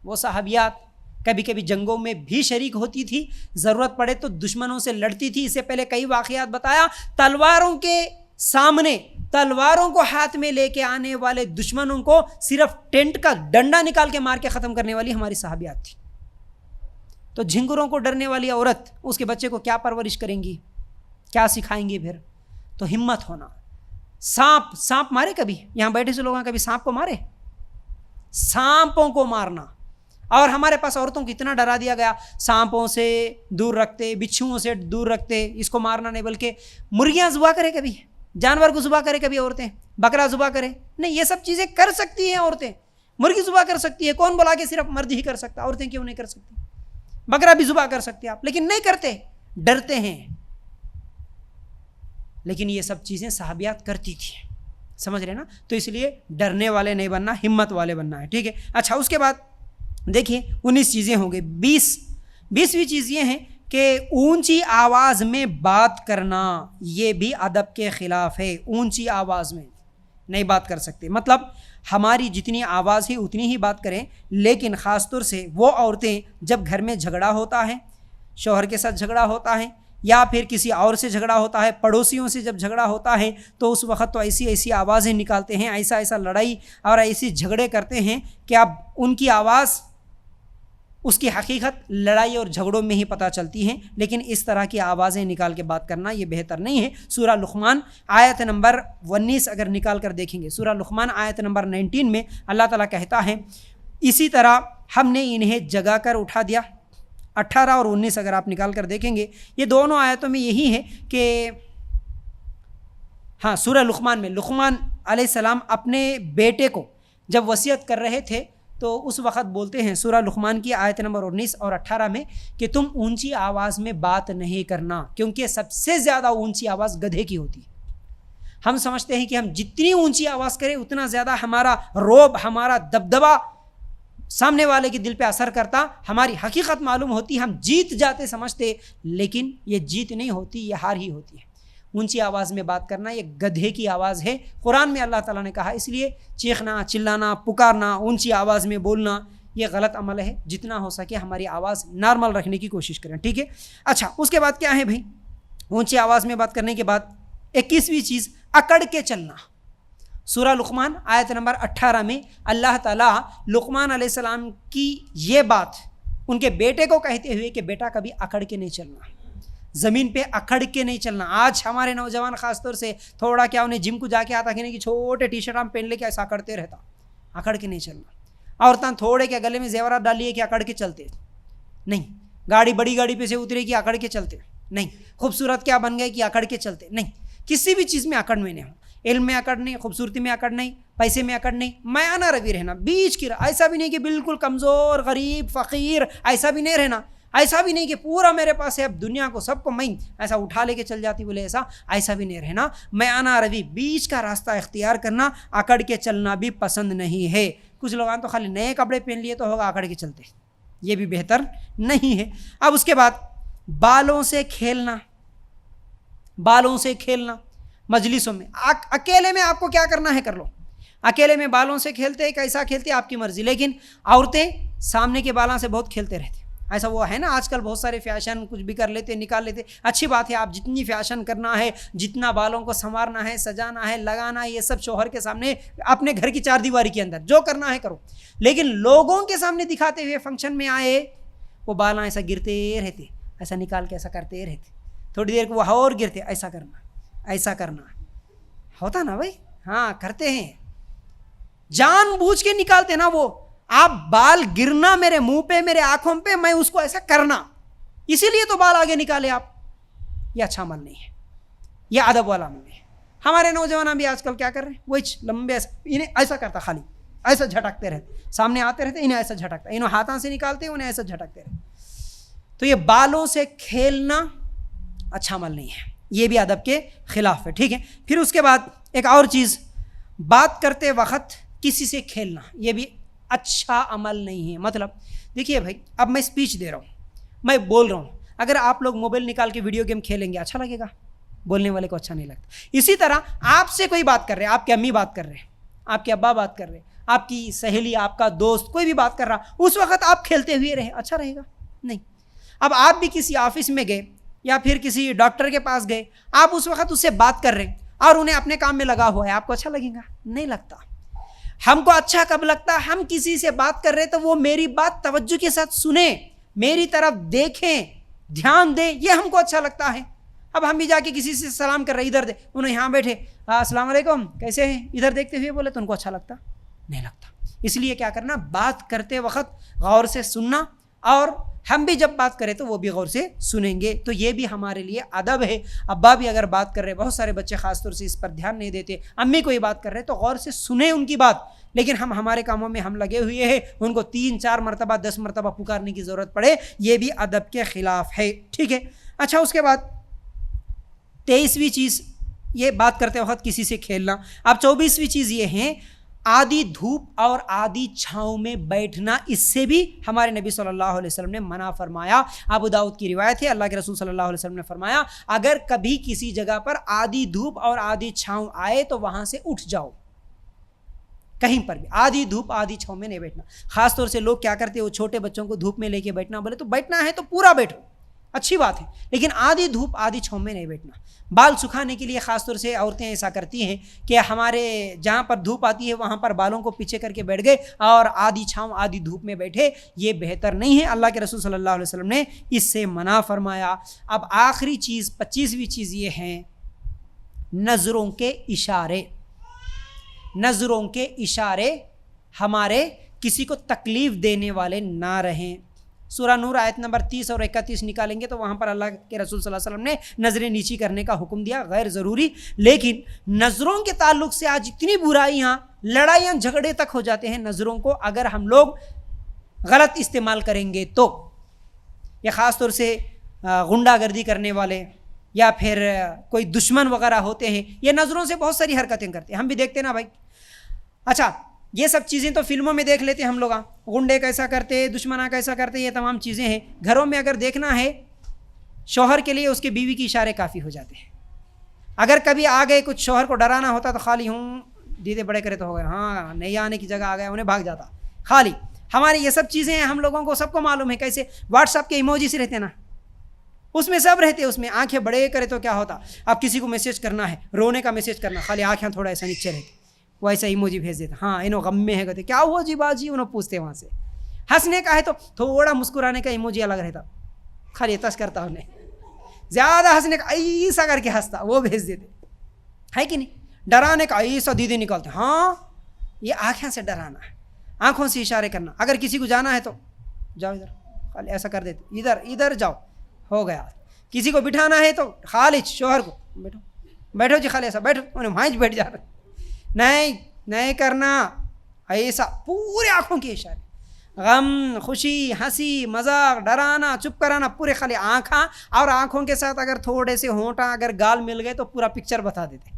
وہ صحابیات کبھی کبھی جنگوں میں بھی شریک ہوتی تھی، ضرورت پڑے تو دشمنوں سے لڑتی تھی۔ اس سے پہلے کئی واقعات بتایا، تلواروں کے سامنے، تلواروں کو ہاتھ میں لے کے آنے والے دشمنوں کو صرف ٹینٹ کا ڈنڈا نکال کے مار کے ختم کرنے والی ہماری صحابیات تھی۔ تو جھنگروں کو ڈرنے والی عورت اس کے بچے کو کیا پرورش کریں گی، کیا سکھائیں گی؟ پھر تو ہمت ہونا۔ سانپ مارے کبھی؟ یہاں بیٹھے سے لوگوں کبھی سانپ کو مارے؟ سانپوں کو مارنا، اور ہمارے پاس عورتوں کو اتنا ڈرا دیا گیا، سانپوں سے دور رکھتے، بچھوؤں سے دور رکھتے، اس کو مارنا نہیں، بلکہ مرغیاں ذبح کرے کبھی، جانور کو ذبح کرے کبھی عورتیں، بکرا ذبح کرے نہیں، یہ سب چیزیں کر سکتی ہیں عورتیں، مرغی ذبح کر سکتی ہے، کون بولا کہ صرف مرد ہی کر سکتا؟ عورتیں کیوں نہیں کر سکتی؟ بکرا بھی ذبح کر سکتے آپ، لیکن نہیں کرتے، ڈرتے ہیں۔ لیکن یہ سب چیزیں صحابیات کرتی تھی، سمجھ رہے نا؟ تو اس لیے ڈرنے والے نہیں بننا، ہمت والے بننا ہے، ٹھیک ہے۔ اچھا، اس کے بعد دیکھیے 19 چیزیں ہوں گے۔ 20ویں چیز یہ ہے کہ اونچی آواز میں بات کرنا، یہ بھی ادب کے خلاف ہے۔ اونچی آواز میں نہیں بات کر سکتے، مطلب ہماری جتنی آواز ہے اتنی ہی بات کریں، لیکن خاص طور سے وہ عورتیں جب گھر میں جھگڑا ہوتا ہے، شوہر کے ساتھ جھگڑا ہوتا ہے، یا پھر کسی اور سے جھگڑا ہوتا ہے، پڑوسیوں سے جب جھگڑا ہوتا ہے، تو اس وقت تو ایسی آوازیں نکالتے ہیں، ایسا لڑائی اور ایسی جھگڑے کرتے ہیں کہ اب ان کی آواز، اس کی حقیقت لڑائی اور جھگڑوں میں ہی پتہ چلتی ہے، لیکن اس طرح کی آوازیں نکال کے بات کرنا یہ بہتر نہیں ہے۔ سورہ لقمان آیت نمبر 19 اگر نکال کر دیکھیں گے، سورہ لقمان آیت نمبر 19 میں اللہ تعالیٰ کہتا ہے، اسی طرح ہم نے انہیں جگا کر اٹھا دیا۔ 18 اور 19 اگر آپ نکال کر دیکھیں گے، یہ دونوں آیتوں میں یہی ہے کہ ہاں، سورہ لقمان میں لقمان علیہ السلام اپنے بیٹے کو جب وصیت کر رہے تھے تو اس وقت بولتے ہیں، سورہ لقمان کی آیت نمبر 19 اور 18 میں، کہ تم اونچی آواز میں بات نہیں کرنا، کیونکہ سب سے زیادہ اونچی آواز گدھے کی ہوتی ہے۔ ہم سمجھتے ہیں کہ ہم جتنی اونچی آواز کریں اتنا زیادہ ہمارا رعب، ہمارا دبدبہ سامنے والے کے دل پہ اثر کرتا، ہماری حقیقت معلوم ہوتی، ہم جیت جاتے سمجھتے، لیکن یہ جیت نہیں ہوتی، یہ ہار ہی ہوتی ہے۔ اونچی آواز میں بات کرنا یہ گدھے کی آواز ہے، قرآن میں اللہ تعالیٰ نے کہا، اس لیے چیخنا، چلانا، پکارنا، اونچی آواز میں بولنا یہ غلط عمل ہے. جتنا ہو سکے ہماری آواز نارمل رکھنے کی کوشش کریں, ٹھیک ہے. اچھا اس کے بعد کیا ہے بھائی, اونچی آواز میں بات کرنے کے بعد 21ویں چیز اکڑ کے چلنا. سورہ لقمان آیت نمبر 18 میں اللہ تعالیٰ لقمان علیہ السلام کی یہ بات ان کے بیٹے کو کہتے ہوئے کہ بیٹا کبھی اکڑ کے نہیں چلنا, زمین پہ اکڑ کے نہیں چلنا. آج ہمارے نوجوان خاص طور سے تھوڑا کیا انہیں جم کو جا کے آتا کہ نہیں کہ چھوٹے ٹی شرٹ ہم پہن لے کے ایسا اکڑتے رہتا, اکڑ کے نہیں چلنا. عورتیں تھوڑے کے گلے میں زیورات ڈال لیے کہ اکڑ کے چلتے نہیں, گاڑی بڑی گاڑی پہ سے اترے کہ اکڑ کے چلتے نہیں, خوبصورت کیا بن گئے کہ اکڑ کے چلتے نہیں. کسی بھی چیز میں اکڑ میں نہیں ہو, علم میں اکڑ نہیں, خوبصورتی میں اکڑ نہیں, پیسے میں اکڑ نہیں, میانہ روی رہنا, بیچ کی. ایسا بھی نہیں کہ بالکل کمزور غریب فقیر, ایسا بھی نہیں رہنا. ایسا بھی نہیں کہ پورا میرے پاس ہے اب دنیا کو سب کو میں ایسا اٹھا لے کے چل جاتی بولے, ایسا بھی نہیں رہنا. میانہ روی, بیچ کا راستہ اختیار کرنا. اکڑ کے چلنا بھی پسند نہیں ہے. کچھ لوگ تو خالی نئے کپڑے پہن لیے تو ہوگا اکڑ کے چلتے, یہ بھی بہتر نہیں ہے. اب اس کے بعد بالوں سے کھیلنا, بالوں سے کھیلنا مجلسوں میں. اکیلے میں آپ کو کیا کرنا ہے کر لو, اکیلے میں بالوں سے کھیلتے کیسا کھیلتے آپ کی مرضی, لیکن عورتیں سامنے کے بالوں سے بہت کھیلتے رہتے. ایسا وہ ہے نا آج کل بہت سارے فیشن کچھ بھی کر لیتے نکال لیتے. اچھی بات ہے, آپ جتنی فیشن کرنا ہے, جتنا بالوں کو سنوارنا ہے, سجانا ہے, لگانا ہے, یہ سب شوہر کے سامنے اپنے گھر کی چار دیواری کے اندر جو کرنا ہے کرو. لیکن لوگوں کے سامنے دکھاتے ہوئے فنکشن میں آئے وہ بالاں ایسا گرتے رہتے, ایسا نکال کے ایسا کرتے رہتے, تھوڑی دیر کو وہ اور گرتے, ایسا کرنا ایسا کرنا ہوتا نا بھائی. ہاں کرتے ہیں, جان بوجھ کے نکالتے نا وہ. آپ بال گرنا میرے منہ پہ میرے آنکھوں پہ, میں اس کو ایسا کرنا, اسی لیے تو بال آگے نکالے آپ. یہ اچھا عمل نہیں ہے, یہ ادب والا عمل نہیں ہے. ہمارے نوجوان بھی آج کل کیا کر رہے ہیں, وہ لمبے ایسا, انہیں ایسا کرتا, خالی ایسا جھٹکتے رہتے, سامنے آتے رہتے انہیں ایسا جھٹکتا, انہیں ہاتھوں سے نکالتے انہیں ایسا جھٹکتے رہتے. تو یہ بالوں سے کھیلنا اچھا عمل نہیں ہے, یہ بھی ادب کے خلاف ہے, ٹھیک ہے. پھر اس کے بعد ایک اور چیز, بات کرتے وقت کسی سے کھیلنا, یہ بھی اچھا عمل نہیں ہے. مطلب دیکھیے بھائی, اب میں اسپیچ دے رہا ہوں, میں بول رہا ہوں, اگر آپ لوگ موبائل نکال کے ویڈیو گیم کھیلیں گے اچھا لگے گا, بولنے والے کو اچھا نہیں لگتا. اسی طرح آپ سے کوئی بات کر رہے, آپ کی امی بات کر رہے, آپ کے ابا بات کر رہے, آپ کی سہیلی, آپ کا دوست, کوئی بھی بات کر رہا, اس وقت آپ کھیلتے ہوئے رہے, اچھا رہے گا نہیں. اب آپ بھی کسی آفس میں گئے یا پھر کسی ڈاکٹر کے پاس گئے, آپ اس وقت اس سے بات کر رہے ہیں اور انہیں اپنے کام میں لگا ہوا ہے, آپ کو اچھا لگے گا نہیں لگتا. ہم کو اچھا کب لگتا, ہم کسی سے بات کر رہے تو وہ میری بات توجہ کے ساتھ سنیں, میری طرف دیکھیں, دھیان دیں, یہ ہم کو اچھا لگتا ہے. اب ہم بھی جا کے کسی سے سلام کر رہے, ادھر دے, انہیں یہاں بیٹھے, السلام علیکم کیسے ہیں, ادھر دیکھتے ہوئے بولے تو ان کو اچھا لگتا نہیں لگتا. اس لیے کیا کرنا, بات کرتے وقت غور سے سننا, اور ہم بھی جب بات کریں تو وہ بھی غور سے سنیں گے, تو یہ بھی ہمارے لیے ادب ہے. ابا بھی اگر بات کر رہے, بہت سارے بچے خاص طور سے اس پر دھیان نہیں دیتے, امی کوئی بات کر رہے تو غور سے سنیں ان کی بات. لیکن ہم ہمارے کاموں میں ہم لگے ہوئے ہیں, ان کو 3-4 مرتبہ 10 مرتبہ پکارنے کی ضرورت پڑے, یہ بھی ادب کے خلاف ہے, ٹھیک ہے. اچھا اس کے بعد 23ویں چیز, یہ بات کرتے وقت کسی سے کھیلنا. اب 24ویں چیز یہ ہے, آدھی دھوپ اور آدھی چھاؤں میں بیٹھنا. اس سے بھی ہمارے نبی صلی اللہ علیہ وسلم نے منع فرمایا. ابو داؤد کی روایت ہے, اللہ کے رسول صلی اللہ علیہ وسلم نے فرمایا, اگر کبھی کسی جگہ پر آدھی دھوپ اور آدھی چھاؤں آئے تو وہاں سے اٹھ جاؤ. کہیں پر بھی آدھی دھوپ آدھی چھاؤں میں نہیں بیٹھنا. خاص طور سے لوگ کیا کرتے ہیں, وہ چھوٹے بچوں کو دھوپ میں لے کے بیٹھنا, بولے تو بیٹھنا ہے تو پورا بیٹھو, اچھی بات ہے, لیکن آدھی دھوپ آدھی چھاؤں میں نہیں بیٹھنا. بال سکھانے کے لیے خاص طور سے عورتیں ایسا کرتی ہیں کہ ہمارے جہاں پر دھوپ آتی ہے وہاں پر بالوں کو پیچھے کر کے بیٹھ گئے اور آدھی چھاؤں آدھی دھوپ میں بیٹھے. یہ بہتر نہیں ہے, اللہ کے رسول صلی اللہ علیہ وسلم نے اس سے منع فرمایا. اب آخری چیز 25ویں چیز یہ ہے, نظروں کے اشارے. نظروں کے اشارے ہمارے کسی کو تکلیف دینے والے نہ رہیں. سورہ نور آیت نمبر 30 اور 31 نکالیں گے تو وہاں پر اللہ کے رسول صلی اللہ علیہ وسلم نے نظریں نیچی کرنے کا حکم دیا, غیر ضروری. لیکن نظروں کے تعلق سے آج اتنی برائیاں, لڑائیاں, جھگڑے تک ہو جاتے ہیں. نظروں کو اگر ہم لوگ غلط استعمال کریں گے تو, یہ خاص طور سے غنڈہ گردی کرنے والے یا پھر کوئی دشمن وغیرہ ہوتے ہیں, یہ نظروں سے بہت ساری حرکتیں کرتے ہیں, ہم بھی دیکھتے ہیں نا بھائی. اچھا یہ سب چیزیں تو فلموں میں دیکھ لیتے ہم لوگ, غنڈے کیسا کرتے, دشمنہ کیسا کرتے, یہ تمام چیزیں ہیں. گھروں میں اگر دیکھنا ہے, شوہر کے لیے اس کے بیوی کی اشارے کافی ہو جاتے ہیں. اگر کبھی آ گئے کچھ شوہر کو ڈرانا ہوتا تو خالی ہوں دیدے بڑے کرے تو ہو گئے, ہاں نہیں آنے کی جگہ آ گیا, انہیں بھاگ جاتا خالی. ہماری یہ سب چیزیں ہیں، ہم لوگوں کو سب کو معلوم ہے کیسے واٹس ایپ کے ایموجیز رہتے نا، اس میں سب رہتے، اس میں آنکھیں بڑے کرے تو کیا ہوتا، اب کسی کو میسیج کرنا ہے، رونے کا میسیج کرنا، خالی آنکھیں تھوڑا ایسا نیچے رہتی، وہ ایسا ایموجی بھیج دیتا، ہاں انہوں غم میں ہے، کہتے کیا ہوا جی باجی، انہوں پوچھتے وہاں سے، ہنسنے کا ہے تو تھوڑا مسکرانے کا ایموجی الگ رہتا، خالی تش کرتا انہیں، زیادہ ہنسنے کا ایسا کر کے ہنستا وہ بھیج دیتے، ہے کہ نہیں، ڈرانے کا ایسا دیدے نکالتے، ہاں یہ آنکھیں سے ڈرانا ہے، آنکھوں سے اشارے کرنا، اگر کسی کو جانا ہے تو جاؤ ادھر، خالی ایسا کر دیتے، ادھر جاؤ، ہو گیا، کسی کو بٹھانا ہے تو خالی شوہر کو بیٹھو جی، خالی ایسا بیٹھو، انہیں وہاں بیٹھ جا رہے، نہیں کرنا ایسا، پورے آنکھوں کے اشارے، غم، خوشی، ہنسی، مذاق، ڈرانا، چپ کرانا، پورے خالی آنکھاں، اور آنکھوں کے ساتھ اگر تھوڑے سے ہونٹاں اگر گال مل گئے تو پورا پکچر بتا دیتے،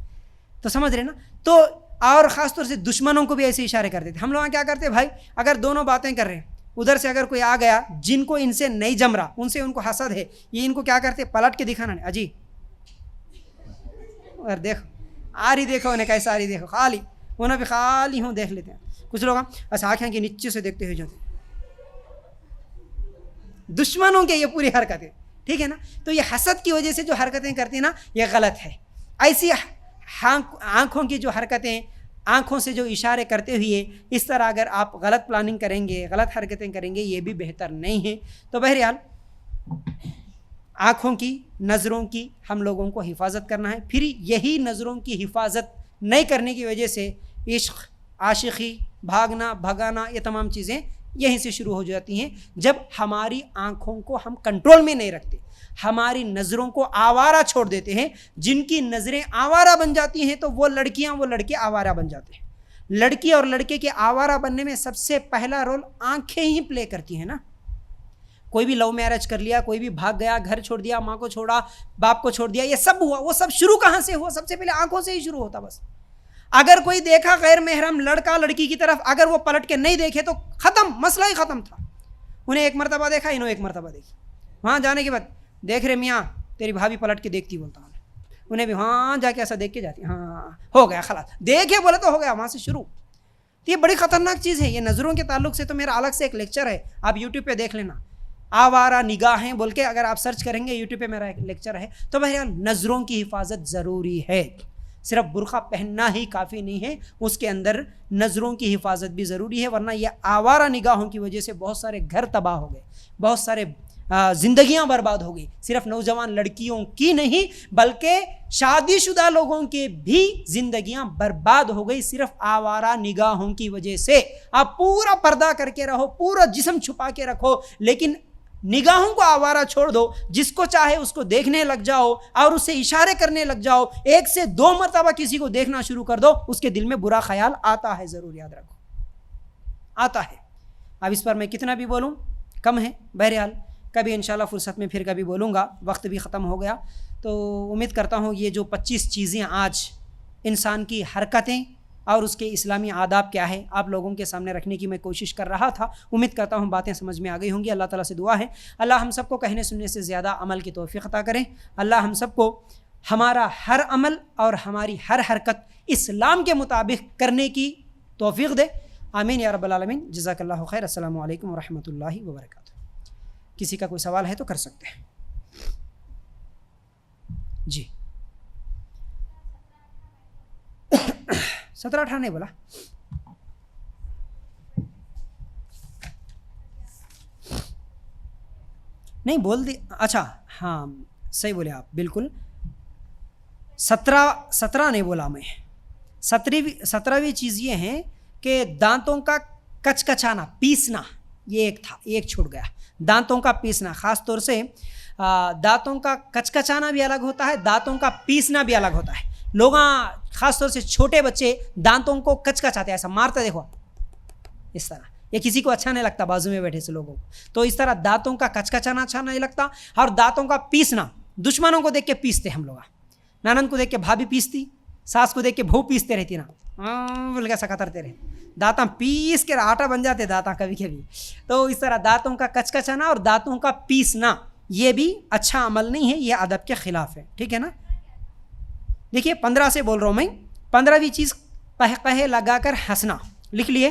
تو سمجھ رہے نا، تو اور خاص طور سے دشمنوں کو بھی ایسے اشارے کر دیتے، ہم لوگ کیا کرتے بھائی، اگر دونوں باتیں کر رہے ہیں، ادھر سے اگر کوئی آ گیا جن کو ان سے نہیں جم رہا، ان کو حسد ہے، یہ ان کو کیا کرتے، پلٹ کے دکھانا نہیں، اجی اور دیکھو آ رہی، دیکھو انہیں کیسا آ رہی، دیکھو، خالی انہیں بھی خالی ہوں دیکھ لیتے ہیں، کچھ لوگ ایسا آنکھیں کے نیچے سے دیکھتے ہوئے جاتے، دشمنوں کے یہ پوری حرکتیں، ٹھیک ہے نا، تو یہ حسد کی وجہ سے جو حرکتیں کرتی ہیں نا، یہ غلط ہے، ایسی آنکھوں کی جو حرکتیں، آنکھوں سے جو اشارے کرتے ہوئے اس طرح اگر آپ غلط پلاننگ کریں گے، غلط حرکتیں کریں گے، یہ بھی بہتر نہیں ہے، تو بہرحال آنکھوں کی، نظروں کی ہم لوگوں کو حفاظت کرنا ہے، پھر یہی نظروں کی حفاظت نہیں کرنے کی وجہ سے عشق، عاشقی، بھاگنا، بھگانا، یہ تمام چیزیں یہیں سے شروع ہو جاتی ہیں، جب ہماری آنکھوں کو ہم کنٹرول میں نہیں رکھتے، ہماری نظروں کو آوارہ چھوڑ دیتے ہیں، جن کی نظریں آوارہ بن جاتی ہیں تو وہ لڑکیاں، وہ لڑکے آوارہ بن جاتے ہیں، لڑکی اور لڑکے کے آوارہ بننے میں سب سے پہلا رول آنکھیں ہی پلے کرتی ہیں نا، کوئی بھی لو میرج کر لیا، کوئی بھی بھاگ گیا، گھر چھوڑ دیا، ماں کو چھوڑا، باپ کو چھوڑ دیا، یہ سب ہوا، وہ سب شروع کہاں سے ہوا، سب سے پہلے آنکھوں سے ہی شروع ہوتا، بس اگر کوئی دیکھا غیر محرم لڑکا لڑکی کی طرف، اگر وہ پلٹ کے نہیں دیکھے تو ختم، مسئلہ ہی ختم تھا، انہیں ایک مرتبہ دیکھا، انہوں ایک مرتبہ دیکھی، وہاں جانے کے بعد دیکھ رہے میاں تیری بھابھی پلٹ کے دیکھتی، بولتا ہوں انہیں بھی ہاں جا کے ایسا دیکھ کے جاتی، ہاں ہو گیا خلاص، دیکھے بولے تو ہو گیا، وہاں سے شروع، یہ بڑی خطرناک چیز ہے، یہ نظروں کے تعلق سے تو میرا الگ سے ایک لیکچر ہے، آپ یوٹیوب پہ دیکھ لینا، آوارہ نگاہیں بول کے اگر آپ سرچ کریں گے یوٹیوب پہ میرا ایک لیکچر ہے، تو بہرحال نظروں کی حفاظت ضروری ہے، صرف برقع پہننا ہی کافی نہیں ہے، اس کے اندر نظروں کی حفاظت بھی ضروری ہے، ورنہ یہ آوارہ نگاہوں کی وجہ سے بہت سارے گھر تباہ ہو گئے، بہت سارے زندگیاں برباد ہو گئی، صرف نوجوان لڑکیوں کی نہیں بلکہ شادی شدہ لوگوں کے بھی زندگیاں برباد ہو گئی، صرف آوارہ نگاہوں کی وجہ سے۔ آپ پورا پردہ کر کے رہو، پورا جسم چھپا کے رکھو، لیکن نگاہوں کو آوارہ چھوڑ دو، جس کو چاہے اس کو دیکھنے لگ جاؤ اور اسے اشارے کرنے لگ جاؤ، 1 سے 2 مرتبہ کسی کو دیکھنا شروع کر دو، اس کے دل میں برا خیال آتا ہے، ضرور یاد رکھو، آتا ہے۔ اب اس پر میں کتنا بھی بولوں کم ہے، بہرحال کبھی انشاءاللہ فرصت میں پھر کبھی بولوں گا، وقت بھی ختم ہو گیا، تو امید کرتا ہوں یہ جو 25 چیزیں آج انسان کی حرکتیں اور اس کے اسلامی آداب کیا ہے آپ لوگوں کے سامنے رکھنے کی میں کوشش کر رہا تھا، امید کرتا ہوں باتیں سمجھ میں آ گئی ہوں گی۔ اللہ تعالیٰ سے دعا ہے اللہ ہم سب کو کہنے سننے سے زیادہ عمل کی توفیق عطا کریں، اللہ ہم سب کو ہمارا ہر عمل اور ہماری ہر حرکت اسلام کے مطابق کرنے کی توفیق دے، آمین یا رب العالمین۔ جزاک اللہ خیر، السلام علیکم ورحمۃ اللہ وبرکاتہ۔ کسی کا کوئی سوال ہے تو کر سکتے ہیں جی۔ 17-18 نہیں بولا، نہیں بول دی، اچھا ہاں صحیح بولے آپ، بالکل 17 نہیں بولا میں، 17ویں چیز یہ ہے کہ دانتوں کا کچکچانا، پیسنا، یہ ایک تھا، ایک چھوٹ گیا، دانتوں کا پیسنا، خاص طور سے دانتوں کا کچکچانا بھی الگ ہوتا ہے، دانتوں کا پیسنا بھی الگ ہوتا ہے۔ لوگ خاص طور سے چھوٹے بچے دانتوں کو کچکچاتے ہیں، ایسا مارتے دیکھو اس طرح، یہ کسی کو اچھا نہیں لگتا بازو میں بیٹھے سے لوگوں کو، تو اس طرح دانتوں کا کچکچانا اچھا نہیں لگتا، اور دانتوں کا پیسنا، دشمنوں کو دیکھ کے پیستے ہم لوگ، نانند کو دیکھ کے بھابھی پیستی، ساس کو دیکھ کے بہو پیستے رہتی نا، بول کے ایسا کترتے رہے، دانتاں پیس کے آٹا بن جاتے دانتاں کبھی کبھی، تو اس طرح دانتوں کا کچکچانا اور دانتوں کا پیسنا یہ بھی اچھا عمل نہیں ہے، یہ ادب کے خلاف ہے، ٹھیک ہے نا۔ دیکھیے 15 سے بول رہا ہوں میں، 15ویں چیز قہقہے لگا کر ہنسنا، لکھ لیے،